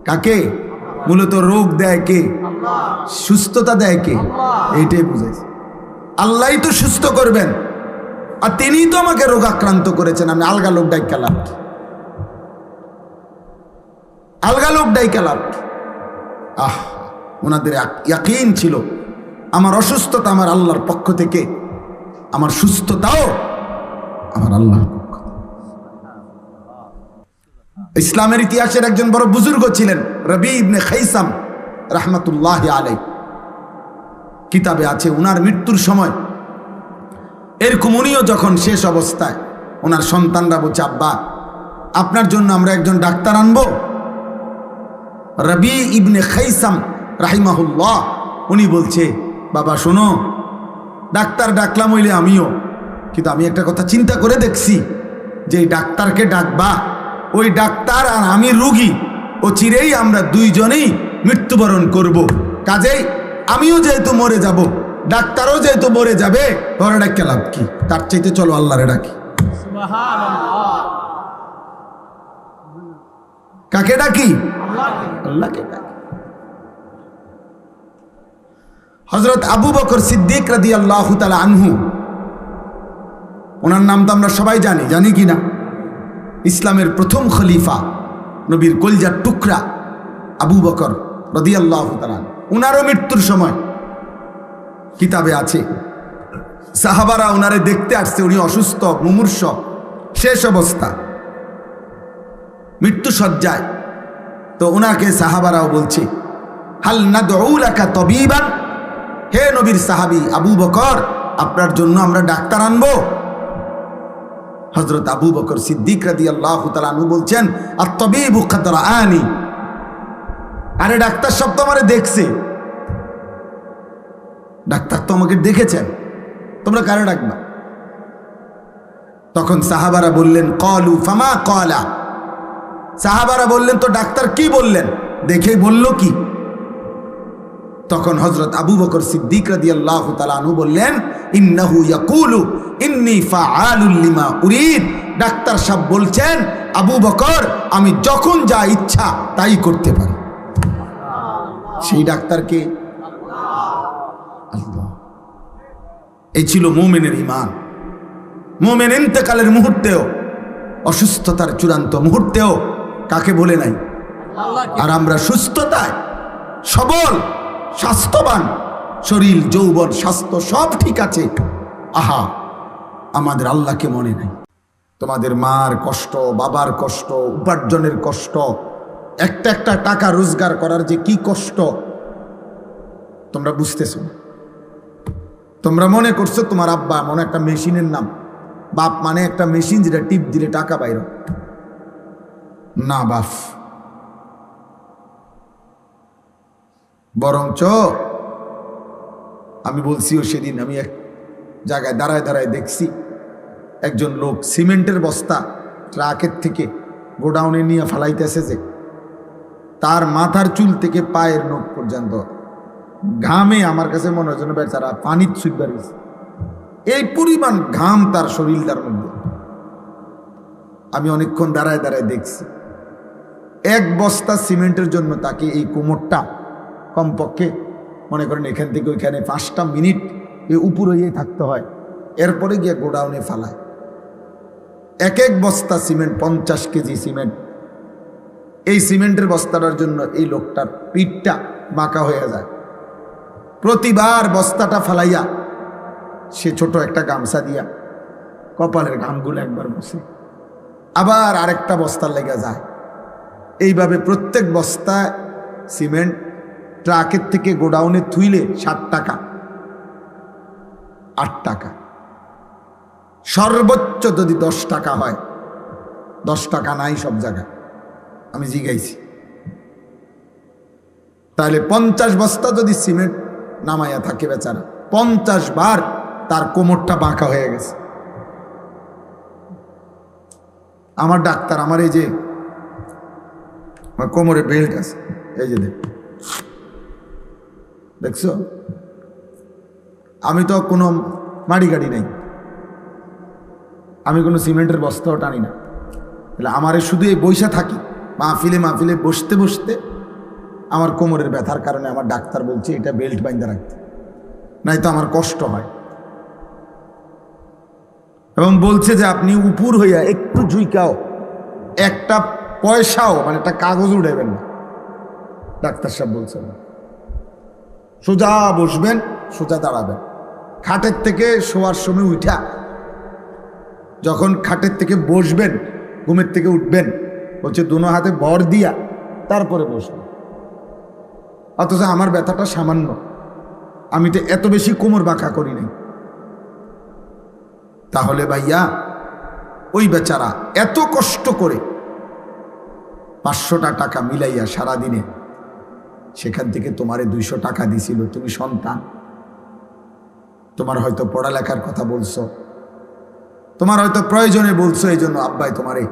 কাকে? মূলত রোগ দেয় কে? সুস্থতা দেয় কে? এইটাই বুঝাইছে। আল্লাহই তো সুস্থ করবেন, আর তিনিই তো আমাকে রোগাক্রান্ত করেছেন। আমি আলগা লোক ডাইকা লাভ, আলগা লোক ডাইকা লাভ। ওনাদের ইয়াকিন ছিল আমার অসুস্থতা আমার আল্লাহর পক্ষ থেকে, আমার সুস্থতাও আমার আল্লাহর পক্ষ। ইসলামের ইতিহাসের একজন বড় বুজুর্গ ছিলেন রবি ইবনে খাইসাম রাহমাতুল্লাহি আলাইহি, কিতাবে আছে ওনার মৃত্যুর সময় এরকম উনিও যখন শেষ অবস্থায়, ওনার সন্তানরা বলছে, আব্বা আপনার জন্য আমরা একজন ডাক্তার আনবো। রবি ইবনে খাইসাম রাহিমাহুল্লাহ, উনি বলছে, বাবা শোনো, ডাক্তার ডাকলাম হইলে আমিও, কিন্তু আমি একটা কথা চিন্তা করে দেখছি, যে ডাক্তারকে ডাকবা, ওই ডাক্তার আর আমি রুগী, ও চিরেই আমরা দুইজনেই মৃত্যুবরণ করব। কাজেই আমিও যেহেতু মরে যাব, ডাক্তারও যেহেতু মরে যাবে, ওরা ডাক্তার লাভ কি? তার চাইতে চলো আল্লাহরে ডাকি। কাকে ডাকি? আল্লাহকে ডাকি। হযরত আবু বকর সিদ্দিক রাদিয়াল্লাহু তাআলা আনহু, ওনার নাম তো আমরা সবাই জানি, জানি কি না? ইসলামের প্রথম খলিফা, নবীর কলজার টুকরা আবু বকর রাদিয়াল্লাহু তাআলা, ওনারও মৃত্যুর সময় কিতাবে আছে, সাহাবারা ওনারে দেখতে আসছে, উনি অসুস্থ, মুমূর্ষ, শেষ অবস্থা, মৃত্যু সজ্জায়। তো ওনাকে সাহাবারাও বলছে, হাল নাদউ লাকা তাবিবান, হে নবীর সাহাবী আবু বকর, আপনার জন্য আমরা ডাক্তার আনবো? হযরত আবু বকর সিদ্দিক রাদিয়াল্লাহু তাআলা আনহু বলছেন, আত-তাবিবু কাদ রাআনি, আরে ডাক্তার সব তো আমারে দেখছে, ডাক্তার তো আমাকে দেখেছেন, তোমরা কারে ডাকবা? তখন সাহাবারা বললেন, ক্বালু ফামা ক্বালা, সাহাবারা বললেন, তো ডাক্তার কি বললেন? দেখেই বলল কি? তখন হযরত আবু বকর সিদ্দিক রাদিয়াল্লাহু তাআলা আনহু বললেন, ইন্নাহু ইয়াকুলু ইন্নী ফাআলুল লিমা উরিদ, ডাক্তার সাহেব বলছেন, আবু বকর, আমি যখন যা ইচ্ছা তাই করতে পারি। সেই ডাক্তারকে আল্লাহ। এই ছিল মুমিনের ঈমান। মুমিন ইন্তেকালের মুহূর্তেও, অসুস্থতার চূড়ান্ত মুহূর্তেও কাকে বলে নাই? আর আমরা সুস্থতায়, সবল, স্বাস্থ্যবান, শরীর, যৌবন, স্বাস্থ্য সব ঠিক আছে, আহা, আমাদের আল্লাহকে মনে নাই। তোমাদের মার কষ্ট, বাবার কষ্ট, উপার্জনের কষ্ট, একটা একটা টাকা রোজগার করার যে কি কষ্ট তোমরা বুঝতেছো না। তোমরা মনে করছো তোমার আব্বা মনে একটা মেশিনের নাম, বাপ মানে একটা মেশিন যেটা টিপ দিলে টাকা বাইর, না বাপ, বরঞ্চ আমি বলছিও সেদিন, আমি এক জায়গায় দাঁড়ায় দাঁড়ায় দেখছি একজন লোক সিমেন্টের বস্তা ট্রাকের থেকে গোডাউনে নিয়ে ফালাইতেছে, যে তার মাথার চুল থেকে পায়ের নখ পর্যন্ত ঘামে, আমার কাছে মনে হয় যেন বেচারা পানির ছুটবার গেছে, এই পরিমাণ ঘাম তার শরীরটার মধ্যে। আমি অনেকক্ষণ দাঁড়ায় দাঁড়ায় দেখছি, এক বস্তা সিমেন্টের জন্য তাকে এই কোমরটা কমপক্ষে মনে করেন এখান থেকে ওইখানে 5টা মিনিট এই উপর হয়ে থাকতে হয়, এরপরে গিয়ে গোডাউনে ফালায়। এক এক বস্তা সিমেন্ট, 50 কেজি সিমেন্ট, এই সিমেন্টের বস্তাটার জন্য এই লোকটার পিঠটা বাঁকা হয়ে যায়। প্রতিবার বস্তাটা ফালাইয়া সে ছোট একটা গামছা দিয়া কপালের ঘামগুলো একবার বসে, আবার আরেকটা বস্তার লেগে যায়। এইভাবে প্রত্যেক বস্তা সিমেন্ট ট্রাকের থেকে গোডাউনে থুইলে 7 টাকা, 8 টাকা, সর্বোচ্চ যদি 10 টাকা হয়, 10 টাকা নাই সব জায়গায়, আমি জিগাইছি। তাহলে 50 বস্তা যদি সিমেন্ট নামাইয়া থাকে বেচারা, 50 বার তার কোমরটা বাঁকা হয়ে গেছে। আমার ডাক্তার, আমার এই যে আমার কোমরে বেল্ট আছে, এই যে দেখছো, আমি তো কোনো মাড়ি গাড়ি নাই, আমি কোনো সিমেন্টের বস্তাও টানি না, তাহলে আমারে শুধু এই বৈশা থাকি মাহফিলে মাহফিলে বসতে বসতে আমার কোমরের ব্যথার কারণে আমার ডাক্তার বলছে এটা বেল্ট বাইন্ধা রাখতে, নাই তো আমার কষ্ট হয়। এবং বলছে যে আপনি উপর হইয়া একটু ঝুইকাও, একটা পয়সাও মানে একটা কাগজ উঠাইবেন না, ডাক্তার সাহেব বলছেন। সোজা বসবেন, সোজা দাঁড়াবেন, খাটের থেকে শোয়ার সময় উঠা, যখন খাটের থেকে বসবেন, ঘুমের থেকে উঠবেন, বলছে দুনো হাতে ভর দিয়া তারপরে বসবেন। অথচ আমার ব্যথাটা সামান্য, আমি তো এত বেশি কোমর বাঁকা করি নাই। তাহলে ভাইয়া ওই বেচারা এত কষ্ট করে 500টা টাকা মিলাইয়া সারাদিনে সেখান থেকে তোমারে 200 টাকা দিছিল, তুমি সন্তান, তোমার হয়তো পড়ালেখার কথা বলছো, তোমার হয়তো প্রয়োজনে বলছো, এই জন্য আব্বাই তোমারে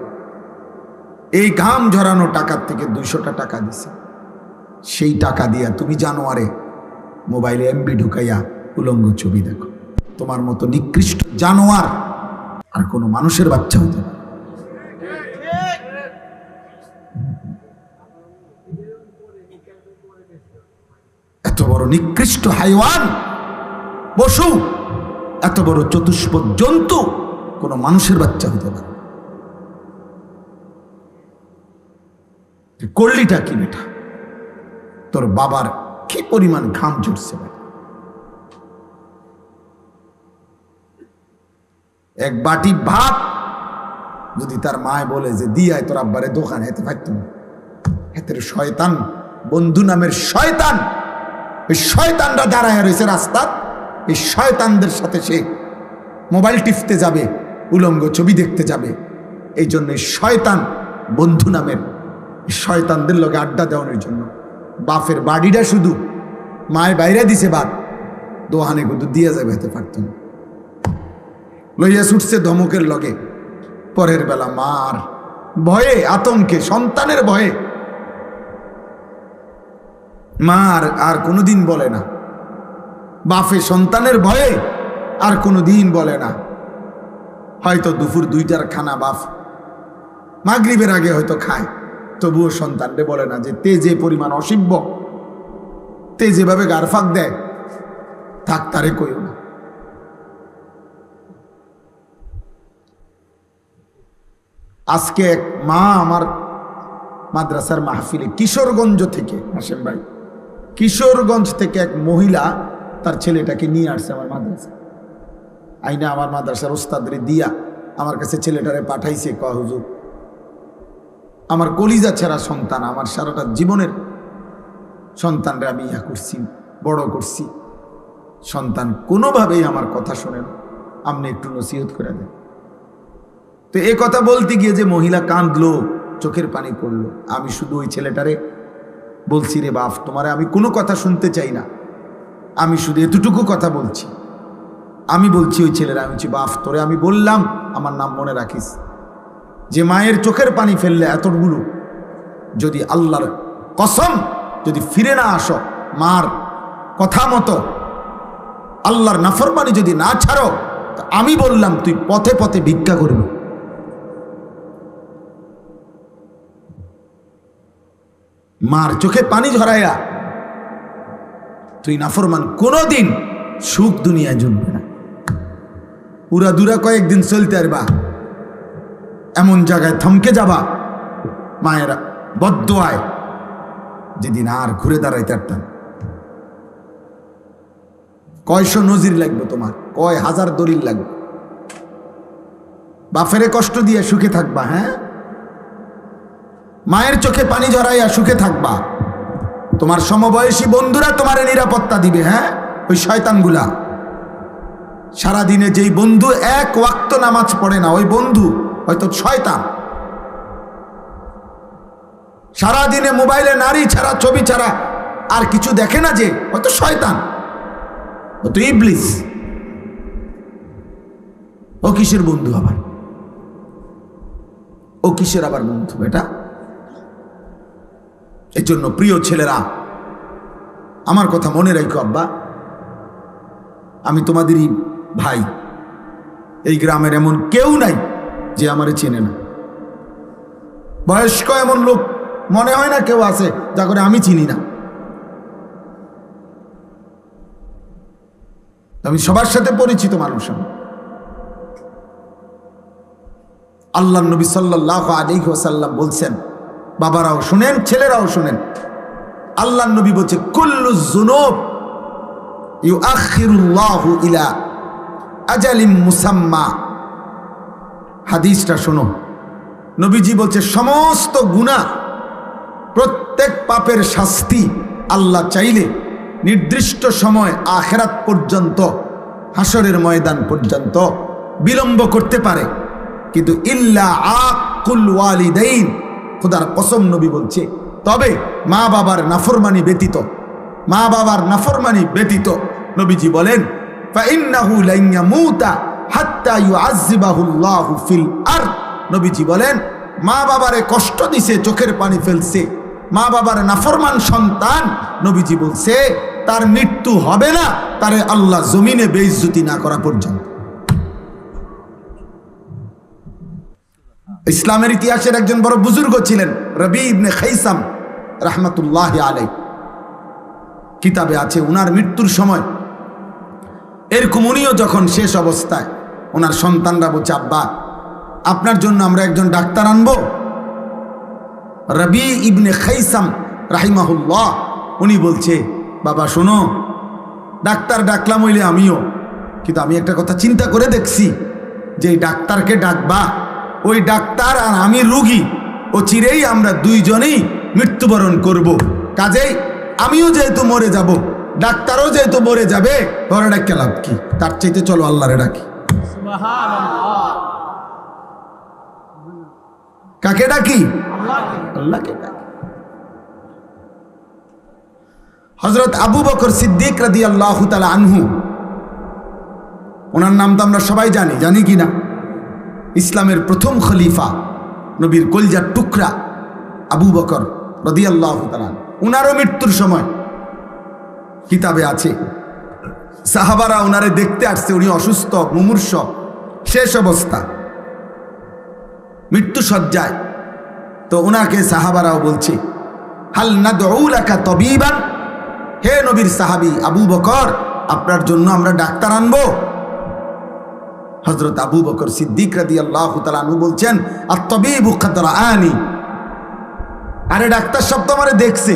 এই ঘাম ঝরানো টাকার থেকে 200টা টাকা দিছে। সেই টাকা দিয়া তুমি জানোয়ারে মোবাইলে এমবি ঢুকাইয়া উলঙ্গ ছবি দেখো। তোমার মতো নিকৃষ্ট জানোয়ার আর কোনো মানুষের বাচ্চা হতে পারে? এত বড় নিকৃষ্ট হাইওয়ান, পশু, এত বড় চতুষ্পদ জন্তু কোনো মানুষের বাচ্চা হতে পারে? করলিটা কি বেটা? তোর বাবার কি পরিমাণ ঘাম ঝরছে ভাই। এক বাটি ভাত যদি তার মায় বলে যে দিয়ায় তোর আব্বারে দোকান হেতে পারত না, হেতের শয়তান বন্ধু নামের শয়তান, ওই শয়তানরা দাঁড়ায় রয়েছে রাস্তা, এই শয়তানদের সাথে সে মোবাইল টিপতে যাবে, উলঙ্গ ছবি দেখতে যাবে। এই জন্য শয়তান বন্ধু নামের শয়তানদের লগে আড্ডা দেওয়ানোর জন্য বাপের বাড়িটা শুধু মায়ের বাইরে দিছে, বাদ দোহানে কিন্তু দিয়ে যাবে, হেতে পারত না। লইয়া ছুটছে ধমকের লগে, পরের বেলা মার ভয়ে, আতঙ্কে, সন্তানের ভয়ে মার আর কোনোদিন বলে না, বাপে সন্তানের ভয়ে আর কোনোদিন বলে না। হয়তো দুপুর 2টার খানা বাপ মাগরিবের আগে হয়তো খায়, তবুও সন্তানরে বলে না যে তে যে পরিমাণ অসিব্য, তে যেভাবে গারফাক দেয়, থাক তারে কইও না। আজকে এক মা আমার মাদ্রাসার মাহফিলে, কিশোরগঞ্জ থেকে, হাসেম ভাই, কিশোরগঞ্জ থেকে এক মহিলা তার ছেলেটাকে নিয়ে আসছে আমার মাদ্রাসা, আইনা আমার মাদ্রাসার ওস্তাদরে দিয়া আমার কাছে ছেলেটারে পাঠাইছে। কয় হুজুর, আমার কলিজা ছেঁড়া সন্তান, আমার সারাটা জীবনের সন্তানরে আমি ইয়া করছি, বড় করছি, সন্তান কোনোভাবেই আমার কথা শোনে না, আপনি একটু নসিহত করে দেন। তো এই কথা বলতে গিয়ে যে মহিলা কাঁদলো, চোখের পানি পড়লো, আমি শুধু ওই ছেলেটারে বলছি, রে বাপ, তোমারে আমি কোনো কথা শুনতে চাই না, আমি শুধু এতটুকু কথা বলছি। আমি বলছি ওই ছেলেরা, আমি বলছি বাপ, তোরে আমি বললাম আমার নাম মনে রাখিস, যে মায়ের চোখের পানি ফেললে এতগুলো, যদি আল্লাহর কসম যদি ফিরে না আসো, মার কথা মতো আল্লাহর নাফরমানি যদি না ছাড়ো, তো আমি বললাম তুই পথে পথে ভিক্ষা করবি। মার চোখে পানি ঝরাইয়া তুই নাফরমান, কোনোদিন সুখ দুনিয়ায় জমবে না। পুরা দুরা কয়েকদিন চলতে পারবা, এমন জায়গায় থমকে যাবা মায়েরা বদদোয়ায়, যেদিন আর ঘুরে দাঁড়াইতে পারতাম। কয়শো নজির লাগবে তোমার, কয় হাজার দলিল লাগবে। বাপেরে কষ্ট দিয়ে সুখে থাকবা, হ্যাঁ, মায়ের চোখে পানি ঝরাইয়া সুখে থাকবা, তোমার সমবয়সী বন্ধুরা তোমারে নিরাপত্তা দিবে, হ্যাঁ, ওই শয়তানগুলা। সারাদিনে যেই বন্ধু এক ওয়াক্ত নামাজ পড়ে না, ওই বন্ধু হয়তো শয়তান। সারাদিনে মোবাইলে নারী ছাড়া, ছবি ছাড়া আর কিছু দেখে না, যে হয়তো শয়তান, হয়তো ইবলিস। ও কিসের বন্ধু আবার? ও কিসের আবার বন্ধু এটা? এই জন্য প্রিয় ছেলেরা, আমার কথা মনে রাখো আব্বা, আমি তোমাদেরই ভাই। এই গ্রামের এমন কেউ নাই যে আমারে চেনে না। বয়স্ক এমন লোক মনে হয় না কেউ আছে যা করে আমি চিনি না। আমি সবার সাথে পরিচিত মানুষ। আল্লাহ নবী সাল্লাল্লাহু আলাইহি ওয়াসাল্লাম বলছেন, বাবারাও শুনেন, ছেলেরাও শুনেন, আল্লাহ নবী বলছে কুল্লু যুনুব ইউআখিরুল্লাহু ইলা আজালিম মুসাম্মা। হাদিসটা শোনো, নবীজি বলছে সমস্ত গুনাহ, প্রত্যেক পাপের শাস্তি আল্লাহ চাইলে নির্দিষ্ট সময় আখিরাত পর্যন্ত, হাসরের ময়দান পর্যন্ত বিলম্ব করতে পারে, কিন্তু ইল্লা আকুল ওয়ালিদাইন, খোদার কসম নবী বলছে তবে মা বাবার নাফরমানি ব্যতীত, মা বাবার নাফরমানি ব্যতীত নবীজি বলেন ফাইন্নাহু লান ইয়ামুতা হাত্তা ইউআযযিবাহুল্লাহু ফিল আরদ। নবীজি বলেন মা বাবারে কষ্ট দিছে, চোখের পানি ফেলছে, মা বাবার নাফরমান সন্তান, নবীজি বলছে তার মৃত্যু হবে না তারে আল্লাহ জমিনে বেইজ্জতি না করা পর্যন্ত। ইসলামের ইতিহাসের একজন বড় বুজুর্গ ছিলেন রবি ইবনে খাইসাম রাহমাতুল্লাহি আলাইহি, কিতাবে আছে উনার মৃত্যুর সময় এরকম উনিও যখন শেষ অবস্থায়, ওনার সন্তানরা বলছে আব্বা আপনার জন্য আমরা একজন ডাক্তার আনবো। রবি ইবনে খাইসাম রাহিমাহুল্লাহ উনি বলছে বাবা শোনো, ডাক্তার ডাকলাম হইলে আমিও, কিন্তু আমি একটা কথা চিন্তা করে দেখছি যে ডাক্তারকে ডাকবা, ওই ডাক্তার আর আমি রুগী, ও চিরেই আমরা দুইজনেই মৃত্যুবরণ করব। কাজেই আমিও যেহেতু মরে যাব, ডাক্তারও যেহেতু মরে যাবে, ওরা ডাক্তার লাভ কি? তার চাইতে চলো আল্লাহরে ডাকি। কাকে ডাকি? আল্লাহকে ডাকি। হযরত আবু বকর সিদ্দিক রাদিয়াল্লাহু তাআলা আনহু, ওনার নাম তো আমরা সবাই জানি, জানি কি না? ইসলামের প্রথম খলিফা, নবীর কলিজার টুকরা আবু বকর রাদিয়াল্লাহু তাআলা, উনারও মৃত্যুর সময় কিতাবে আছে সাহাবারা ওনারে দেখতে আসছে, উনি অসুস্থ, মুমূর্ষ, শেষ অবস্থা, মৃত্যু সজ্জায়। তো ওনাকে সাহাবারাও বলছে হাল নাদউ লাকা তাবিবান, হে নবীর সাহাবী আবু বকর আপনার জন্য আমরা ডাক্তার আনবো? হযরত আবু বকর সিদ্দিক রাদিয়াল্লাহু তাআলা আনহু বলছেন আত-তাবিবু কাদ রাআনি, আরে ডাক্তার সব তো আমারে দেখছে,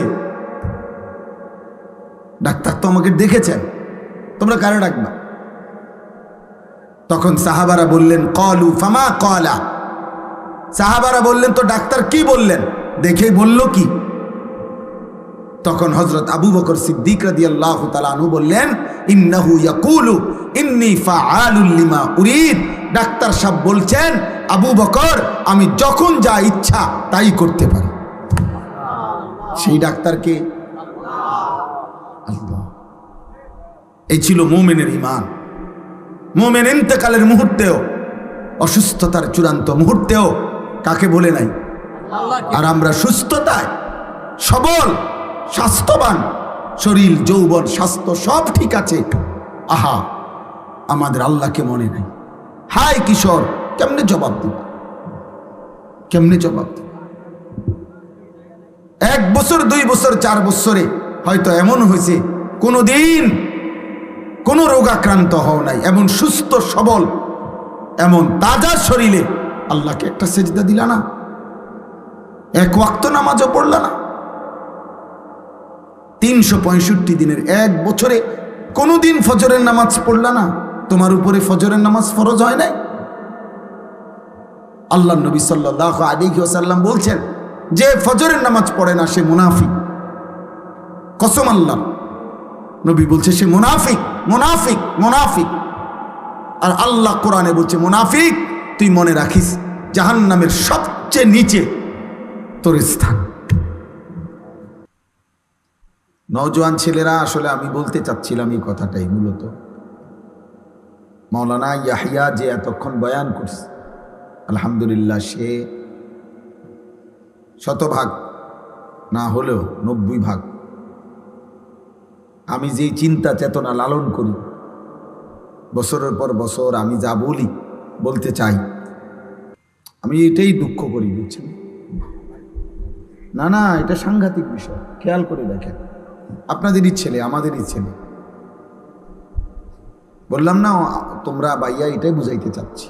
ডাক্তার তো আমাকে দেখেছেন, তোমরা কারে ডাকবা? তখন সাহাবারা বললেন ক্বালু ফামা ক্বালা, সাহাবারা বললেন তো ডাক্তার কি বললেন, দেখে বলল কি? তখন হযরত আবু বকর সিদ্দিক রাদিয়াল্লাহু তাআলা আনহু বললেন ইন্নাহু ইয়াকুলু ইন্নী ফাআলুল লিমা উরিদ, ডাক্তার সাহেব বলছেন আবু বকর আমি যখন যা ইচ্ছা তাই করতে পারি। সেই ডাক্তারকে আল্লাহ। এই ছিল মুমিনের ঈমান। মুমিন ইন্তেকালের মুহূর্তেও, অসুস্থতার চূড়ান্ত মুহূর্তেও কাকে বলে নাই? আর আমরা সুস্থতায় সবল, স্বাস্থ্যবান, শরীর যৌবন স্বাস্থ্য সব ঠিক আছে, আহা আমাদের আল্লাহকে মনে নাই। হায় কিশোর, কেমনে জবাব দিব? কেমনে জবাব দিব? 1 বছর 2 বছর 4 বছরে হয়তো এমন হয়েছে কোনোদিন কোন রোগাক্রান্ত হও নাই, এমন সুস্থ সবল, এমন তাজা শরীরে আল্লাহকে একটা সেজদা দিলা না, 1 ওয়াক্ত নামাজও পড়লা না, 365 দিনের 1 বছরে কোনোদিন ফজরের নামাজ পড়লা না, তোমার উপরে ফজরের নামাজ ফরজ হয় নাই? আল্লাহ নবী সাল্লাল্লাহু আলাইহি ওয়াসাল্লাম বলছেন যে ফজরের নামাজ পড়ে না সে মুনাফিক। কসম আল্লাহ, নবী বলছে সে মুনাফিক, মুনাফিক, মুনাফিক। আর আল্লাহ কোরআনে বলছে মুনাফিক তুই মনে রাখিস জাহান্নামের সবচেয়ে নিচে তোর স্থান। নওজোয়ান ছেলেরা, আসলে আমি বলতে চাচ্ছিলাম এই কথাটাই মূলত। মাওলানা ইয়াহিয়া যে এতক্ষণ বয়ান করছে, আলহামদুলিল্লাহ সে 100% না হলেও 90% আমি যেই চিন্তা চেতনা লালন করি, বছরের পর বছর আমি যা বলি, বলতে চাই, আমি এটাই দুঃখ করি, বুঝছেন? না না, এটা সাংঘাতিক বিষয়, খেয়াল করে দেখেন। আপনাদেরই ছেলে, আমাদেরই ছেলে, বললাম না তোমরা ভাইয়া, এটাই বুঝাইতে চাচ্ছি।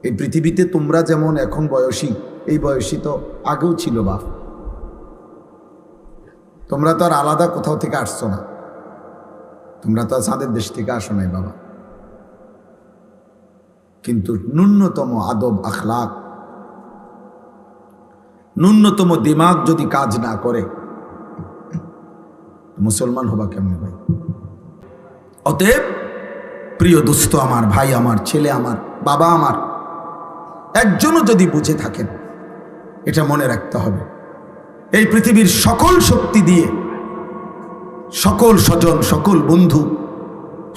এই পৃথিবীতে তোমরা যেমন এখন বয়সী, এই বয়সী তো আগেও ছিল বাপ। তোমরা তো আর আলাদা কোথাও থেকে আসছো না, তোমরা তো চাঁদের দেশ থেকে আসো নাই বাবা। কিন্তু ন্যূনতম আদব আখলাক, ন্যূনতম দিমাগ যদি কাজ না করে, মুসলমান হবা কেমনে ভাই? অতএব প্রিয় দোস্ত আমার, ভাই আমার, ছেলে আমার, বাবা আমার, একজনও যদি বুঝে থাকেন, এটা মনে রাখতে হবে এই পৃথিবীর সকল শক্তি দিয়ে, সকল স্বজন, সকল বন্ধু,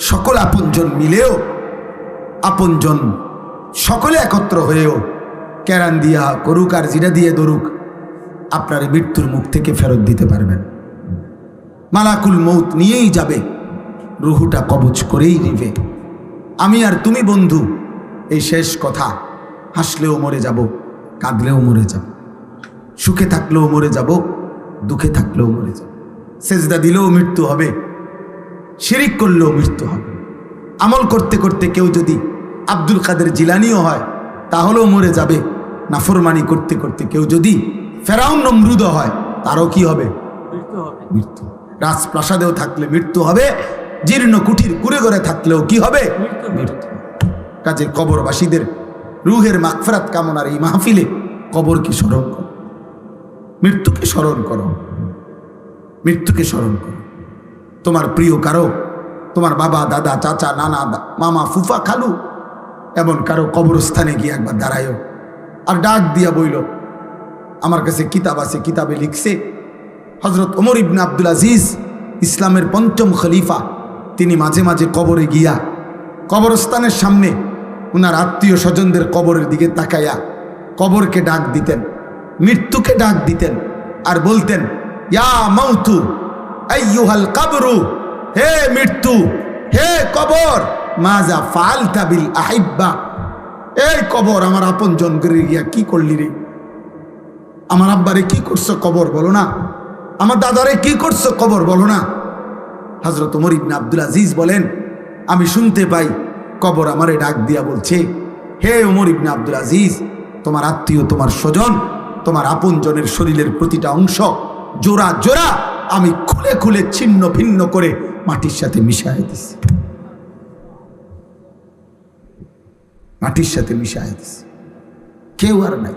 সকল আপনজন মিলেও, আপনজন সকলে একত্র হয়েও কেরান দিয়া করুক আর জিরা দিয়ে দরুক, আপনার মৃত্যুর মুখ থেকে ফেরত দিতে পারবেন। মালাকুল মৌত নিয়েই যাবে, রুহুটা কবজ করেই নিবে। আমি আর তুমি বন্ধু, এই শেষ কথা। হাসলেও মরে যাব, কাঁদলেও মরে যাব, সুখে থাকলেও মরে যাব, দুঃখে থাকলেও মরে যাব। সেজদা দিলেও মৃত্যু হবে, শিরিক করলেও মৃত্যু হবে। আমল করতে করতে কেউ যদি আব্দুল কাদের জিলানিও হয় তাহলেও মরে যাবে। নাফরমানি করতে করতে কেউ যদি ফেরাউন নমরুদ হয় তারও কি হবে? মৃত্যু। রাজপ্রাসাদেও থাকলে মৃত্যু হবে, জীর্ণ কুঠির কুড়ে ঘরে থাকলেও কি হবে? মৃত্যু। কাজে কবরবাসীদের রুহের মাগফিরাত কামনার এই মাহফিলে কবরকে স্মরণ করো, মৃত্যুকে স্মরণ করো, মৃত্যুকে স্মরণ করো। তোমার প্রিয় কারো, তোমার বাবা, দাদা, চাচা, নানা, মামা, ফুফা, খালু, এমন কারো কবরস্থানে গিয়ে একবার দাঁড়ায়ও আর ডাক দিয়া বইল। আমার কাছে কিতাব আছে, কিতাবে লিখছে হজরত ওমর ইবনে আব্দুল আজিজ, ইসলামের পঞ্চম খলিফা, তিনি মাঝে মাঝে কবরে গিয়া কবরস্থানের সামনে ওনার আত্মীয় স্বজনদের কবরের দিকে তাকাইয়া কবরকে ডাক দিতেন, মৃত্যুকে ডাক দিতেন আর বলতেন, ইয়া মাউতু আইয়ুহাল কবরু, হে মৃত্যু, হে কবর, মাজা ফাআলতা বিল আহিব্বা, এই কবর আমার আপন জন করে গিয়া কি করলি রে? আমার আব্বারে কি করছো কবর বলো না, আমার দাদারে কি করছো কবর বলো না। হযরত ওমর ইবনে আব্দুল আজিজ বলেন, আমি শুনতে পাই কবর আমারে ডাক দিয়া বলছে, হে ওমর ইবনে আব্দুল আজিজ, তোমার আত্মীয়, তোমার স্বজন, তোমার আপন জনের শরীরের প্রতিটা অংশ জোড়া জোড়া আমি খুলে খুলে ছিন্ন ভিন্ন করে মাটির সাথে মিশাই দিছি, মাটির সাথে মিশাই দিছি। কেউ আর নাই,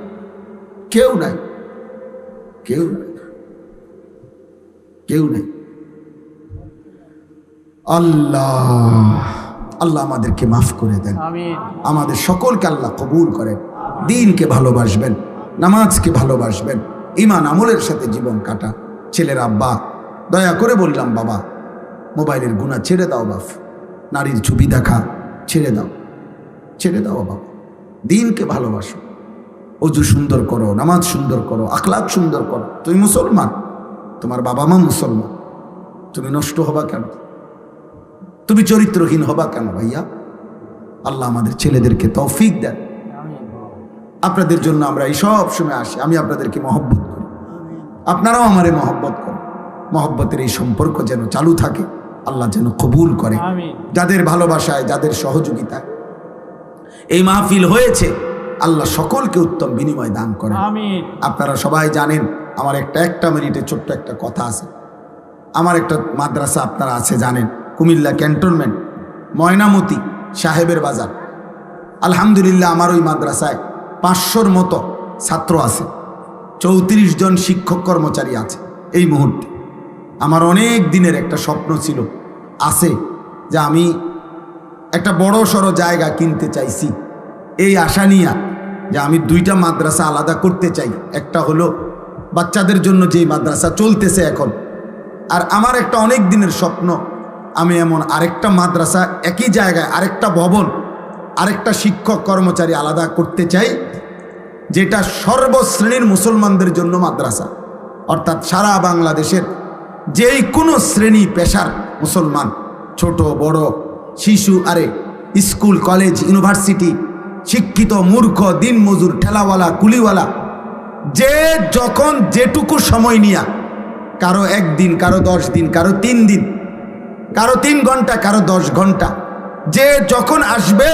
কেউ নাই, কেউ নাই, কেউ নাই। আল্লাহ আল্লাহ আমাদেরকে মাফ করে দেন, আমাদের সকলকে আল্লাহ কবুল করেন। দ্বীনকে ভালোবাসবেন, নামাজকে ভালোবাসবেন, ঈমান আমলের সাথে জীবন কাটা। ছেলের আব্বা দয়া করে বললাম, বাবা মোবাইলের গুনাহ ছেড়ে দাও, বাপ নারীর ছবি দেখা ছেড়ে দাও, ছেড়ে দাও বাবা। দ্বীনকে ভালোবাসো, অজু সুন্দর করো, নামাজ সুন্দর করো, আখলাক সুন্দর করো। তুমি মুসলমান, তোমার বাবা মা মুসলমান, তুমি নষ্ট হবা কেন? তুমি চরিত্রহীন হবা কেন ভাইয়া? আল্লাহ আমাদের ছেলেদেরকে তৌফিক দেন। আপনাদের জন্য আমরা এই সব সময় আসি, আমি আপনাদেরকে মহব্বত করি, আপনারাও আমারে মহব্বত করেন। মহব্বতের এই সম্পর্ক যেন চালু থাকে, আল্লাহ যেন কবুল করে। যাদের ভালোবাসায়, যাদের সহযোগিতায় এই মাহফিল হয়েছে, আল্লাহ সকলকে উত্তম বিনিময় দান করেন। আপনারা সবাই জানেন, আমার একটা মিনিটে ছোট্ট একটা কথা আছে। আমার একটা মাদ্রাসা আপনারা আছে জানেন, কুমিল্লা ক্যান্টনমেন্ট, ময়নামতি সাহেবের বাজার। আলহামদুলিল্লাহ আমার ওই মাদ্রাসায় 500-র মতো ছাত্র আছে, 34 জন শিক্ষক কর্মচারী আছে। এই মুহূর্তে আমার অনেক দিনের একটা স্বপ্ন ছিল, আছে, যে আমি একটা বড় সড়ো জায়গা কিনতে চাইছি। এই আশা নিয়ে যে আমি 2টা মাদ্রাসা আলাদা করতে চাই। একটা হলো বাচ্চাদের জন্য যেই মাদ্রাসা চলতেছে এখন, আর আমার একটা অনেক দিনের স্বপ্ন, আমি এমন আরেকটা মাদ্রাসা একই জায়গায়, আরেকটা ভবন, আরেকটা শিক্ষক কর্মচারী আলাদা করতে চাই, যেটা সর্বশ্রেণীর মুসলমানদের জন্য মাদ্রাসা। অর্থাৎ সারা বাংলাদেশের যেই কোনো শ্রেণী পেশার মুসলমান, ছোট বড়, শিশু, আরে স্কুল, কলেজ, ইউনিভার্সিটি, শিক্ষিত, মূর্খ, দিনমজুর, ঠেলাওয়ালা, কুলিওয়ালা, যে যখন যেটুকু সময় নিয়া, কারো 1 দিন, কারো 10 দিন, কারো 3 দিন, কারো 3 ঘন্টা, কারো 10 ঘন্টা, যে যখন আসবে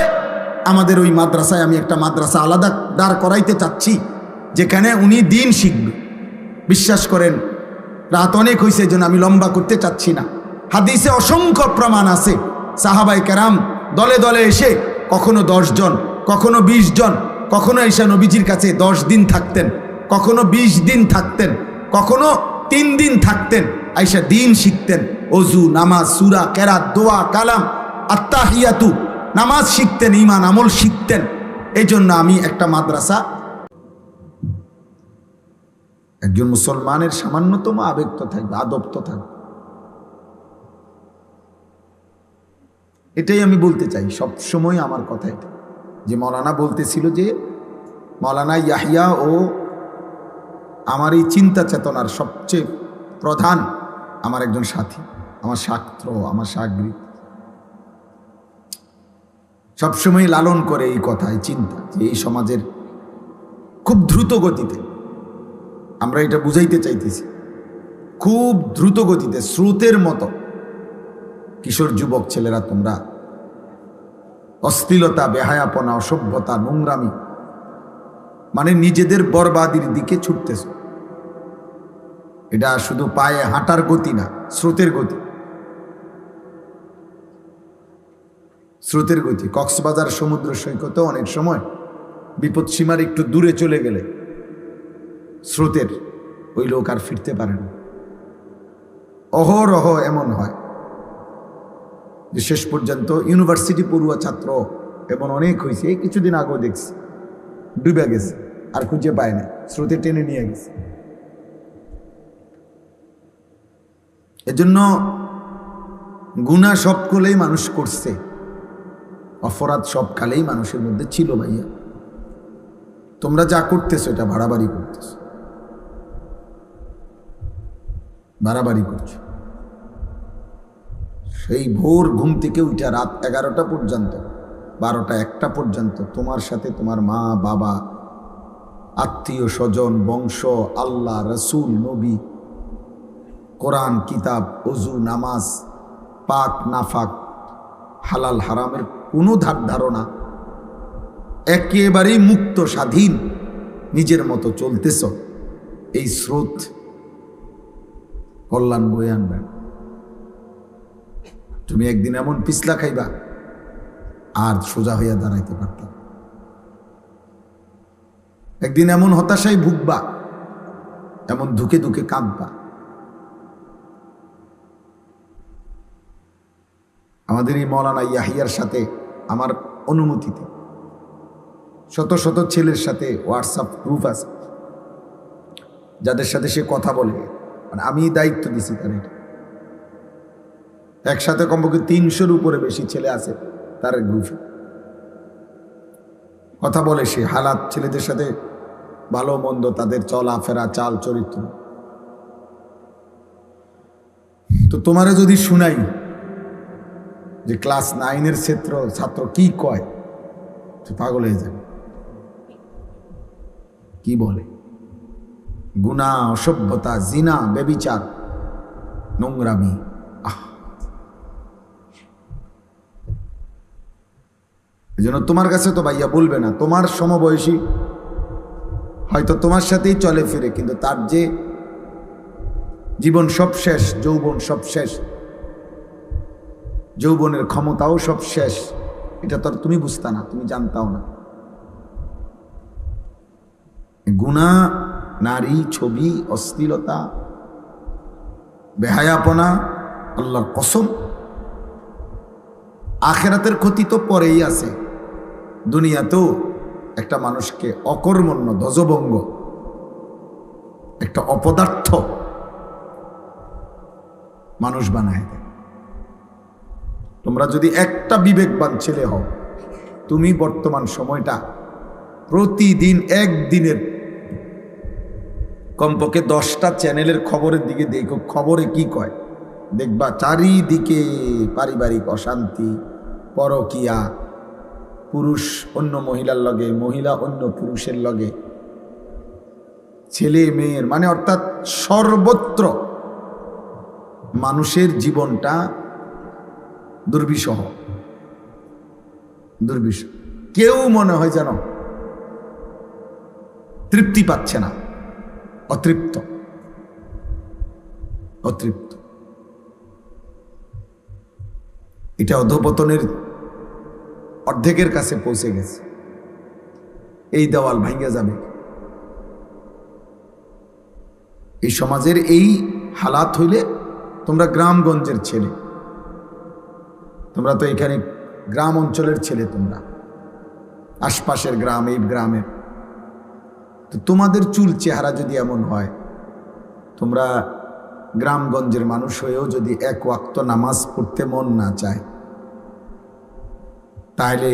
আমাদের ওই মাদ্রাসায়, আমি একটা মাদ্রাসা আলাদা দাঁড় করাইতে চাচ্ছি, যেখানে উনি দিন শিখবে। বিশ্বাস করেন, রাত অনেক হয়েছে, যেন আমি লম্বা করতে চাচ্ছি না। হাদিসে অসংখ্য প্রমাণ আছে, সাহাবাই কেরাম দলে দলে এসে কখনো 10 জন, কখনো 20 জন, কখনো এসে নবীজির কাছে 10 দিন থাকতেন, কখনো 20 দিন থাকতেন, কখনো 3 দিন থাকতেন, আইসা দিন শিখতেন। অজু, নামাজ, সূরা, কেরাত, দোয়া, কালাম, আত্তাহিয়াতু, নামাজ শিখতেন, ঈমান আমল শিখতেন। এই জন্য আমি একটা মাদ্রাসা একজন মুসলমানের সামান্যতম আবেগ তো থাকবে, আদব তো থাকবে। এটাই আমি বলতে চাই সবসময়, আমার কথা এটা, যে মৌলানা বলতেছিল যে মৌলানা ইয়াহিয়া ও আমার এই চিন্তা চেতনার সবচেয়ে প্রধান আমার একজন সাথী, আমার ছাত্র, আমার সাগরিদ, সবসময় লালন করে এই কথা, এই চিন্তা, যে এই সমাজের খুব দ্রুত গতিতে, আমরা এটা বুঝাইতে চাইতেছি, খুব দ্রুত গতিতে স্রোতের মতো কিশোর যুবক ছেলেরা তোমরা অশ্লীলতা, বেহায়াপনা, অসভ্যতা, নোংরামি, মানে নিজেদের বরবাদির দিকে ছুটতেছ। এটা শুধু পায়ে হাঁটার গতি না, স্রোতের গতি, স্রোতের গতি। কক্সবাজার সমুদ্র সৈকতে অনেক সময় বিপদসীমার একটু দূরে চলে গেলে স্রোতের ওই লোক আর ফিরতে পারে না। অহরহ এমন হয় যে শেষ পর্যন্ত ইউনিভার্সিটি পড়ুয়া ছাত্র এমন অনেক হয়েছে, এই কিছুদিন আগেও দেখছি, ডুবে গেছে, আর খুঁজে পায় না, স্রোতে টেনে নিয়ে গেছে। এজন্য গুনাহ সব কালেই মানুষ করছে, অপরাধ সব কালেই মানুষের মধ্যে ছিল। ভাইয়া, তোমরা যা করতেছো এটা বাড়াবাড়ি করতেছো, বাড়াবাড়ি করছো। সেই ভোর ঘুম থেকে উঠে রাত 11টা পর্যন্ত, 12টা 1টা পর্যন্ত তোমার সাথে তোমার মা বাবা, আত্মীয় স্বজন, বংশ, আল্লাহ, রসুল, নবী, কোরআন, কিতাব, ওযু, নামাজ, পাক নাফাক, হালাল হারামের কোনো ধার ধারণা, একেবারেই মুক্ত স্বাধীন নিজের মতো চলতেছ। এই স্রোত কল্যাণ বয়ে আনবে। তুমি একদিন এমন পিছলা খাইবা আর সোজা হইয়া দাঁড়াইতে পারতাম, একদিন এমন হতাশায় ভুগবা, এমন ধুকে ধুকে কাঁদবা। আমাদের এই মৌলানা ইয়াহিয়ার সাথে আমার অনুমতিতে শত শত ছেলের সাথে হোয়াটসঅ্যাপ গ্রুপ আছে, যাদের সাথে সে কথা বলে, মানে আমি দায়িত্ব দিছি তার। এটা একসাথে কমপক্ষে 300-র উপরে বেশি ছেলে আছে তার গ্রুপে, কথা বলে সে, হালাত, ছেলেদের সাথে ভালো মন্দ, তাদের চলাফেরা, চাল চরিত্র। তো তোমারে যদি শুনাই যে ক্লাস 9-এর ছাত্র কি কয়, তুই পাগল হয়ে যাবে। কি বলে? গুনাহ, অসভ্যতা, জিনা, ব্যভিচার, নোংরামি। এজন্য তোমার কাছে তো ভাইয়া বলবে না, তোমার সমবয়সী হয়তো তোমার সাথেই চলে ফিরে, কিন্তু তার যে জীবন সব শেষ, যৌবন সব শেষ, যৌবনের ক্ষমতাও সব শেষ, এটা তো তুমি বুঝতা না, তুমি জানতাও না। গুনাহ, নারী, ছবি, অশ্লীলতা, বেহায়াপনা, আল্লাহর কসম, আখিরাতের ক্ষতি তো পরেই আছে। দুনিয়াতেও একটা মানুষকে অকর্মণ্য, ধ্বজভঙ্গ, একটা অপদার্থ মানুষ বানায় দেয়। তোমরা যদি একটা বিবেকবান ছেলে হও, তুমি বর্তমান সময়টা প্রতিদিন একদিনের কমপক্ষে 10টা চ্যানেলের খবরের দিকে দেখো, খবরে কি কয় দেখবা। চারিদিকে পারিবারিক অশান্তি, পরকিয়া, পুরুষ অন্য মহিলার লগে, মহিলা অন্য পুরুষের লগে, ছেলে মেয়ের, মানে অর্থাৎ সর্বত্র মানুষের জীবনটা দুর্বিষহ, দুর্বিষহ। কেউ মনে হয় যেন তৃপ্তি পাচ্ছে না, অতৃপ্ত, অতৃপ্ত। এটা অধঃপতনের অর্ধেকের কাছে পৌঁছে গেছে। এই দেওয়াল ভাঙা যাবে। এই সমাজের এই হালাত হইলে, তোমরা গ্রামগঞ্জের ছেলে, তোমরা তো এখানে গ্রাম অঞ্চলের ছেলে, তোমরা আশপাশের গ্রাম, এই গ্রামের, তো তোমাদের চুল চেহারা যদি এমন হয়, তোমরা গ্রামগঞ্জের মানুষ হয়েও যদি এক ওয়াক্ত নামাজ পড়তে মন না চায়, তাহলে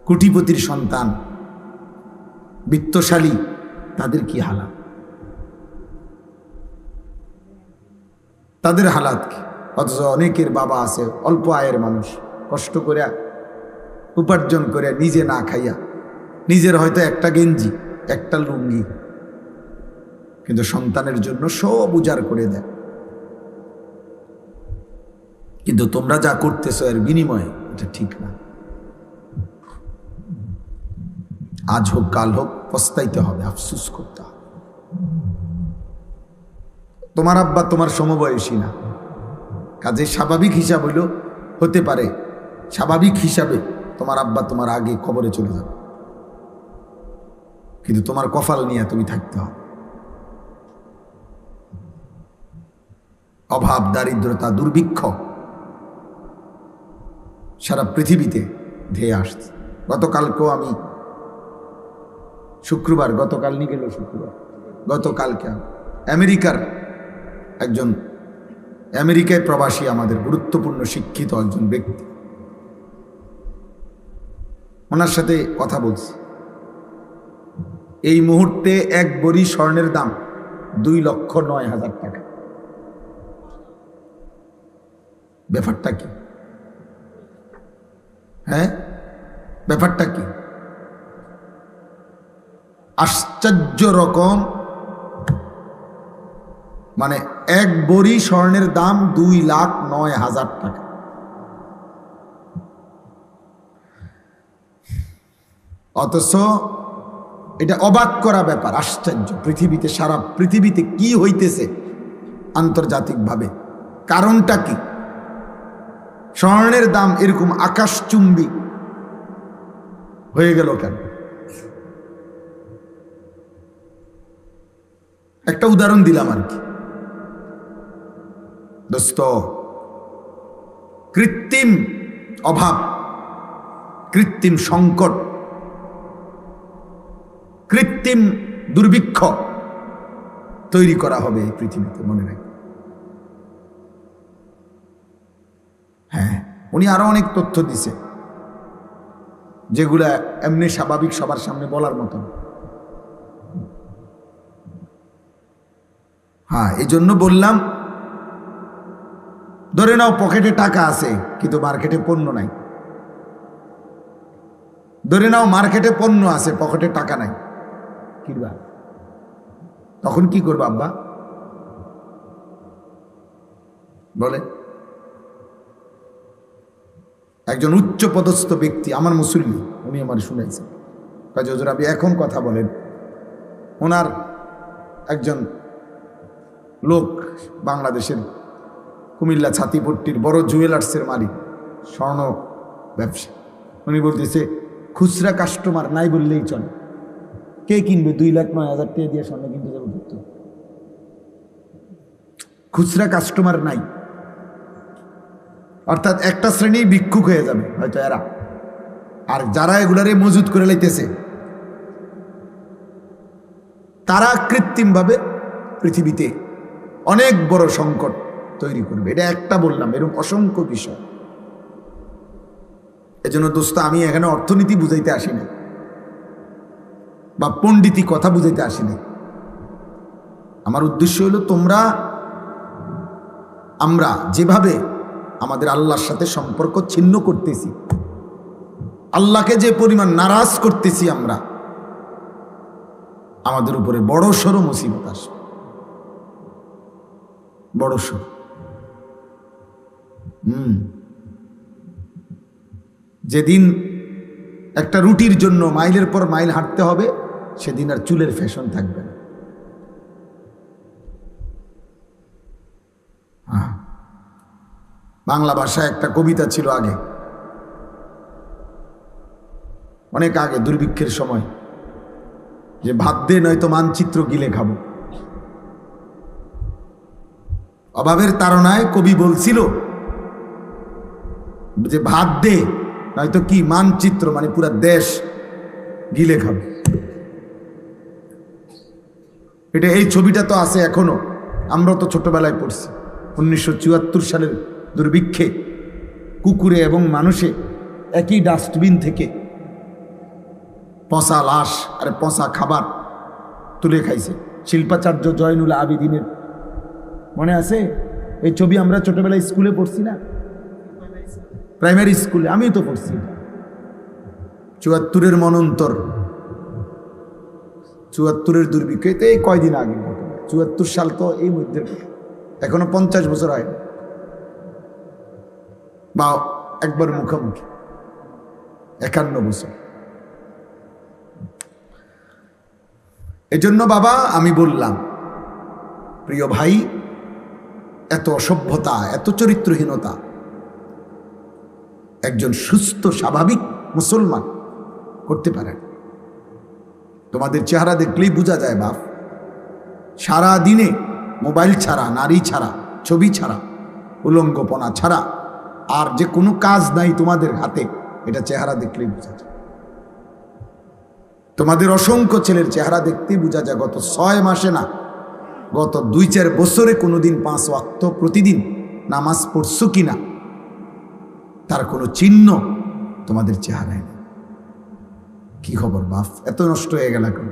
কোটিপতির সন্তান, বিত্তশালী, তাদের কি হালাত? তাদের হালাত কি? অথচ অনেকের বাবা আছে অল্প আয়ের মানুষ, কষ্ট করে উপার্জন করে নিজে না খাইয়া, নিজের হয়তো একটা গেঞ্জি, একটা লুঙ্গি, কিন্তু সন্তানের জন্য সব উজাড় করে দেয়। কিন্তু তোমরা যা করতেছো এর বিনিময়ে এটা ঠিক না। আজ হোক কাল হোক পস্তাইতে হবে, আফসুস করতে হবে। তোমার আব্বা তোমার সমবয়সী না, কাজে স্বাভাবিক হিসাব হইল হতে পারে, স্বাভাবিক হিসাবে তোমার আব্বা তোমার আগে কবরে চলে যাবে, কিন্তু তোমার কপাল নিয়ে তুমি থাকতে হবে। অভাব, দারিদ্রতা, দুর্ভিক্ষ সারা পৃথিবীতে ধেয়ে আসছে। গতকালকেও আমি শুক্রবার, গতকাল নিয়ে গেল শুক্রবার, গতকালকে আমেরিকার একজন, আমেরিকায় প্রবাসী আমাদের গুরুত্বপূর্ণ শিক্ষিত একজন ব্যক্তি, ওনার সাথে কথা বলছি। এই মুহূর্তে এক ভরি স্বর্ণের দাম 2,09,000 টাকা। ব্যাপারটা কি? হ্যাঁ, ব্যাপারটা কি? আশ্চর্য রকম, মানে এক ভরি স্বর্ণের দাম 2,09,000 টাকা। অথচ এটা অবাক করা ব্যাপার, আশ্চর্য। পৃথিবীতে, সারা পৃথিবীতে কি হইতেছে আন্তর্জাতিকভাবে, কারণটা কি? স্বর্ণের দাম এরকম আকাশচুম্বী হয়ে গেল কেন? একটা উদাহরণ দিলাম আর কি দোস্ত। কৃত্রিম অভাব, কৃত্রিম সংকট, কৃত্রিম দুর্ভিক্ষ তৈরি করা হবে এই পৃথিবীতে, মনে রাখবেন। হ্যাঁ, উনি আরো অনেক তথ্য দিছে যেগুলা এমনি স্বাভাবিক সবার সামনে বলার মতো। হ্যাঁ, এই জন্য বললাম, ধরে নাও পকেটে টাকা আছে কিন্তু মার্কেটে পণ্য নাই। ধরে নাও মার্কেটে পণ্য আছে, পকেটে টাকা নাই, কিনবা, তখন কি করবা আব্বা? বলে একজন উচ্চ পদস্থ ব্যক্তি, আমার মুসল্লি, উনি আমার শুনেছেন, কাজী হুজুর আপনি এখন কথা বলেন। ওনার একজন লোক, বাংলাদেশের কুমিল্লা ছাতিপট্টির বড় জুয়েলার্সের মালিক, স্বর্ণ ব্যবসা, উনি বলতেছে খুচরা কাস্টমার নাই বললেই চলে। কে কিনবে 2,09,000 টাকা দিয়ে স্বর্ণ কিনতে যাবো? কিন্তু খুচরা কাস্টমার নাই, অর্থাৎ একটা শ্রেণী ভিক্ষুক হয়ে যাবে হয়তো এরা। আর যারা এগুলারে মজুত করে লাইতেছে, তারা কৃত্রিমভাবে পৃথিবীতে অনেক বড় সংকট তৈরি করবে। এটা একটা বললাম, এরকম অসংখ্য বিষয়। এজন্য দোস্ত, আমি এখানে অর্থনীতি বুঝাইতে আসি না বা পণ্ডিতি কথা বুঝাইতে আসি না। আমার উদ্দেশ্য হলো তোমরা, আমরা যেভাবে আমাদের আল্লাহর সাথে সম্পর্ক ছিন্ন করতেছি, আল্লাহকে যে পরিমাণ নারাজ করতেছি আমরা, আমাদের উপরে বড় সড় মুসিবত আসবে, বড় সড়। যেদিন একটা রুটির জন্য মাইলের পর মাইল হাঁটতে হবে, সেদিন আর চুলের ফ্যাশন থাকবে না। বাংলা ভাষায় একটা কবিতা ছিল আগে, অনেক আগে, দুর্ভিক্ষের সময়, যে ভাত দে নয়তো মানচিত্র গিলে খাবো। অভাবের তাড়নায় কবি বলছিল যে ভাত দে নয়তো কি মানচিত্র, মানে পুরা দেশ গিলে খাবে। এটা এই ছবিটা তো আছে এখনো, আমরা তো ছোটবেলায় পড়ছি। 1974 সালের দুর্ভিক্ষে কুকুরে এবং মানুষে একই ডাস্টবিন থেকে পচা লাশ আর পচা খাবার তুলে খাইছে। শিল্পাচার্য জয়নুল আবেদিনের মনে আছে এই ছবি? আমরা ছোটবেলায় স্কুলে পড়ছি না, প্রাইমারি স্কুলে, আমিও তো পড়ছি। 74-এর মনন্তর, 74-এর দুর্ভিক্ষ, তো এই কয়দিন আগে ঘটনা। 74 সাল তো এই মধ্যে, এখনো 50 বছর হয় বা একবার মুখোমুখি 51 বছর। এজন্য বাবা আমি বললাম, প্রিয় ভাই, এত অসভ্যতা, এত চরিত্রহীনতা একজন সুস্থ স্বাভাবিক মুসলমান করতে পারে। তোমাদের চেহারা দেখলেই বোঝা যায় বাপ, সারা দিনে মোবাইল ছাড়া, নারী ছাড়া, ছবি ছাড়া, উলঙ্গপনা ছাড়া আর যে কোনো কাজ নাই তোমাদের হাতে, এটা চেহারা দেখলেই বোঝা যায়। তোমাদের অসংখ্য ছেলের চেহারা দেখতেই বোঝা যায় গত 6 মাসে না, গত 2-4 বছরে কোনোদিন 5 ওয়াক্ত প্রতিদিন নামাজ পড়ছো কিনা তার কোনো চিহ্ন তোমাদের চেহারায় নেই। কি খবর বাপ, এত নষ্ট হয়ে গেল কেন?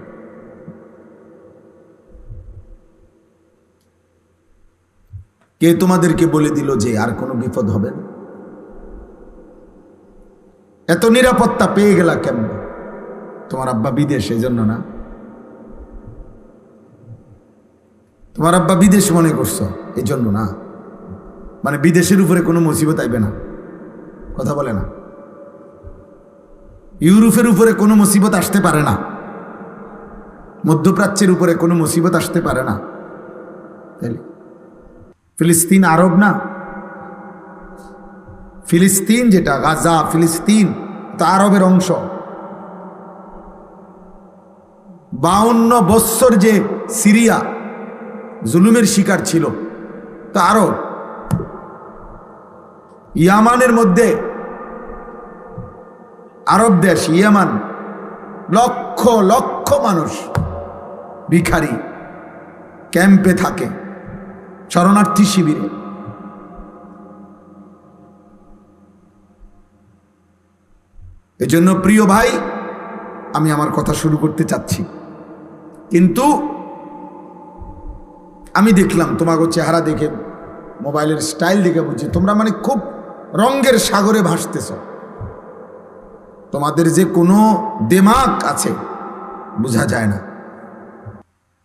কে তোমাদেরকে বলে দিল যে আর কোনো বিপদ হবে না? এত নিরাপত্তা পেয়ে গেলা কেমন? তোমার আব্বা বিদেশ, এই জন্য না? তোমার আব্বা বিদেশ মনে করছো এই জন্য না? মানে বিদেশের উপরে কোনো মুসিবত আইবে না, কথা বলে না? ইউরোপের উপরে কোনো মুসিবত আসতে পারে না, মধ্যপ্রাচ্যের উপরে কোনো মুসিবত আসতে পারে না। তাইলে ফিলিস্তিন আরব না? ফিলিস্তিন যেটা গাজা, ফিলিস্তিন তো আরবের অংশ। 52 বৎসর যে সিরিয়া জুলুমের শিকার ছিল তো আরব। ইয়ামানের মধ্যে আরব দেশ ইয়ামান, লক্ষ লক্ষ মানুষ ভিখারি ক্যাম্পে থাকে, শরণার্থী শিবিরে। এজন্য প্রিয় ভাই, আমি আমার কথা শুরু করতে চাচ্ছি, কিন্তু আমি দেখলাম তোমাকে চেহারা দেখে, মোবাইলের স্টাইল দেখে বুঝছি তোমরা মানে খুব রঙের সাগরে ভাসতেছ। তোমাদের যে কোনো দিমাগ আছে বোঝা যায় না।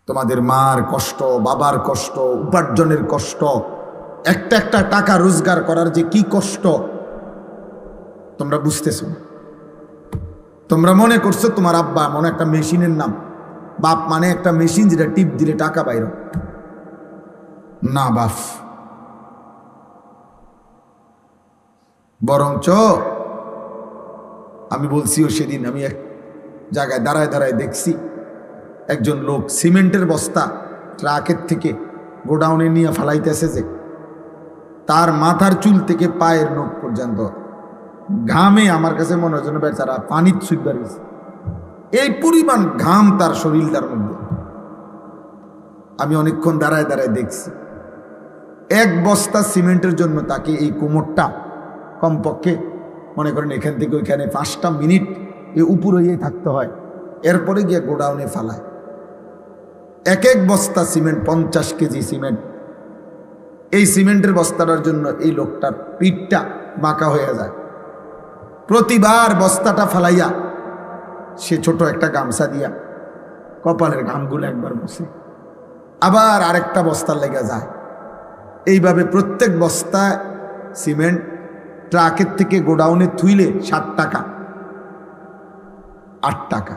তোমাদের মার কষ্ট, বাবার কষ্ট, উপার্জনের কষ্ট, একটা একটা টাকা রোজগার করার যে কি কষ্ট তোমরা বুঝতেছো না। তোমরা মনে করছো তোমার আব্বা মনে একটা মেশিনের নাম, বাপ মানে একটা মেশিন যেটা টিপ দিলে টাকা বাইর। না বাপ, বরঞ্চ আমি বলছিও সেদিন, আমি এক জায়গায় দাঁড়ায় দাঁড়ায় দেখছি একজন লোক সিমেন্টের বস্তা ট্রাকের থেকে গোডাউনে নিয়ে ফালাইতেছে, যে তার মাথার চুল থেকে পায়ের নখ পর্যন্ত ঘামে, আমার কাছে মনে হয় যেন বেচারা পানির ছুটবার গেছে, এই পরিমাণ ঘাম তার শরীরটার মধ্যে। আমি অনেকক্ষণ দাঁড়ায় দাঁড়ায় দেখছি। 1 বস্তা সিমেন্টের জন্য তাকে এই কোমরটা কমপক্ষে মনে করেন এখান থেকে ওইখানে 5টা মিনিট এই উপর হয়ে থাকতে হয়, এরপরে গিয়ে গোডাউনে ফালায়। 1 বস্তা সিমেন্ট 50 কেজি সিমেন্ট। এই সিমেন্টের বস্তাটার জন্য এই লোকটার পিঠটা বাঁকা হয়ে যায়। প্রতিবার বস্তাটা ফালাইয়া সে ছোট একটা গামছা দিয়া কপালের ঘামগুলো একবার বসে, আবার আরেকটা বস্তার লেগে যায়। এইভাবে প্রত্যেক বস্তা সিমেন্ট ট্রাকের থেকে গোডাউনে থুইলে 7 টাকা, 8 টাকা,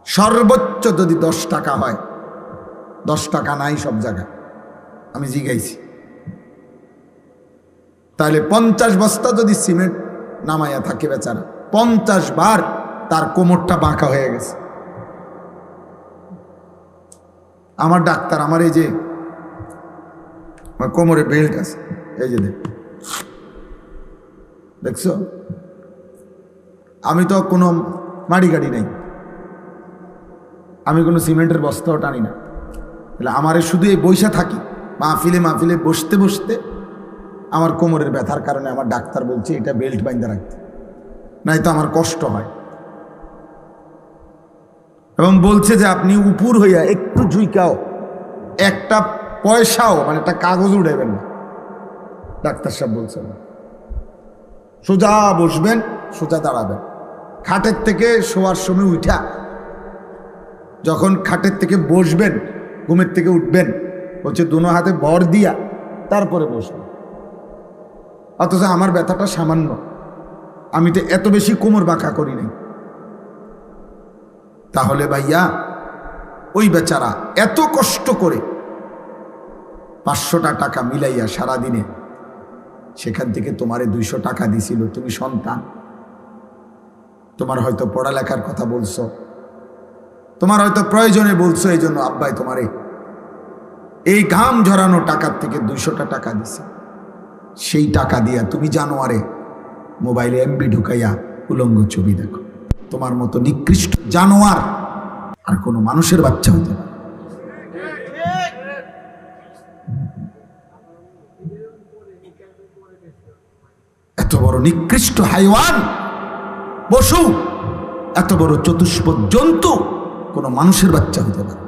সর্বোচ্চ যদি 10 টাকা হয়। 10 টাকা নাই সব জায়গায়, আমি জিগাইছি। তাহলে 50 বস্তা যদি সিমেন্ট নামাইয়া থাকে বেচারা, 50 বার তার কোমরটা বাঁকা হয়ে গেছে। আমার ডাক্তার, আমার এই যে আমার কোমরে বেল্ট আছে, এই যে দেখছো, আমি তো কোনো মাড়ি গাড়ি নেই, আমি কোনো সিমেন্টের বস্তাও টানি না। তাহলে আমারে শুধু এই বৈশা থাকি মাহফিলে বসতে বসতে আমার কোমরের ব্যথার কারণে আমার ডাক্তার বলছে এটা বেল্ট বাইন্ধা রাখতে, নাই তো আমার কষ্ট হয়। এবং বলছে যে আপনি উপর হইয়া একটু ঝুইকাও, একটা পয়সাও মানে একটা কাগজ উঠাইবেন না, ডাক্তার সাহেব বলছেন। সোজা বসবেন, সোজা দাঁড়াবেন। খাটের থেকে শোয়ার সময় উঠা, যখন খাটের থেকে বসবেন, ঘুমের থেকে উঠবেন, হচ্ছে দুনো হাতে ভর দিয়া তারপরে বসবেন। অথচ আমার ব্যথাটা সামান্য, আমি তো এত বেশি কোমর বাঁকা করি নাই। তাহলে ভাইয়া ওই বেচারা এত কষ্ট করে 500টা টাকা মিলাইয়া সারাদিনে, সেখান থেকে তোমারে 200 টাকা দিছিল, তুমি সন্তান, তোমার হয়তো পড়ালেখার কথা বলছো, তোমার হয়তো প্রয়োজনে বলছো, এই জন্য আব্বাই তোমারে এই ঘাম ঝরানো টাকার থেকে 200টা টাকা দিছে। সেই টাকা দিয়া তুমি জানোয়ারে মোবাইলে এমবি ঢুকাইয়া উলঙ্গ ছবি দেখো। তোমার মতো নিকৃষ্ট জানোয়ার আর কোনো মানুষের বাচ্চা হতে পারে? এত বড় নিকৃষ্ট হাইওয়ান, পশু, এত বড় চতুষ্পদ জন্তু কোনো মানুষের বাচ্চা হতে পারে?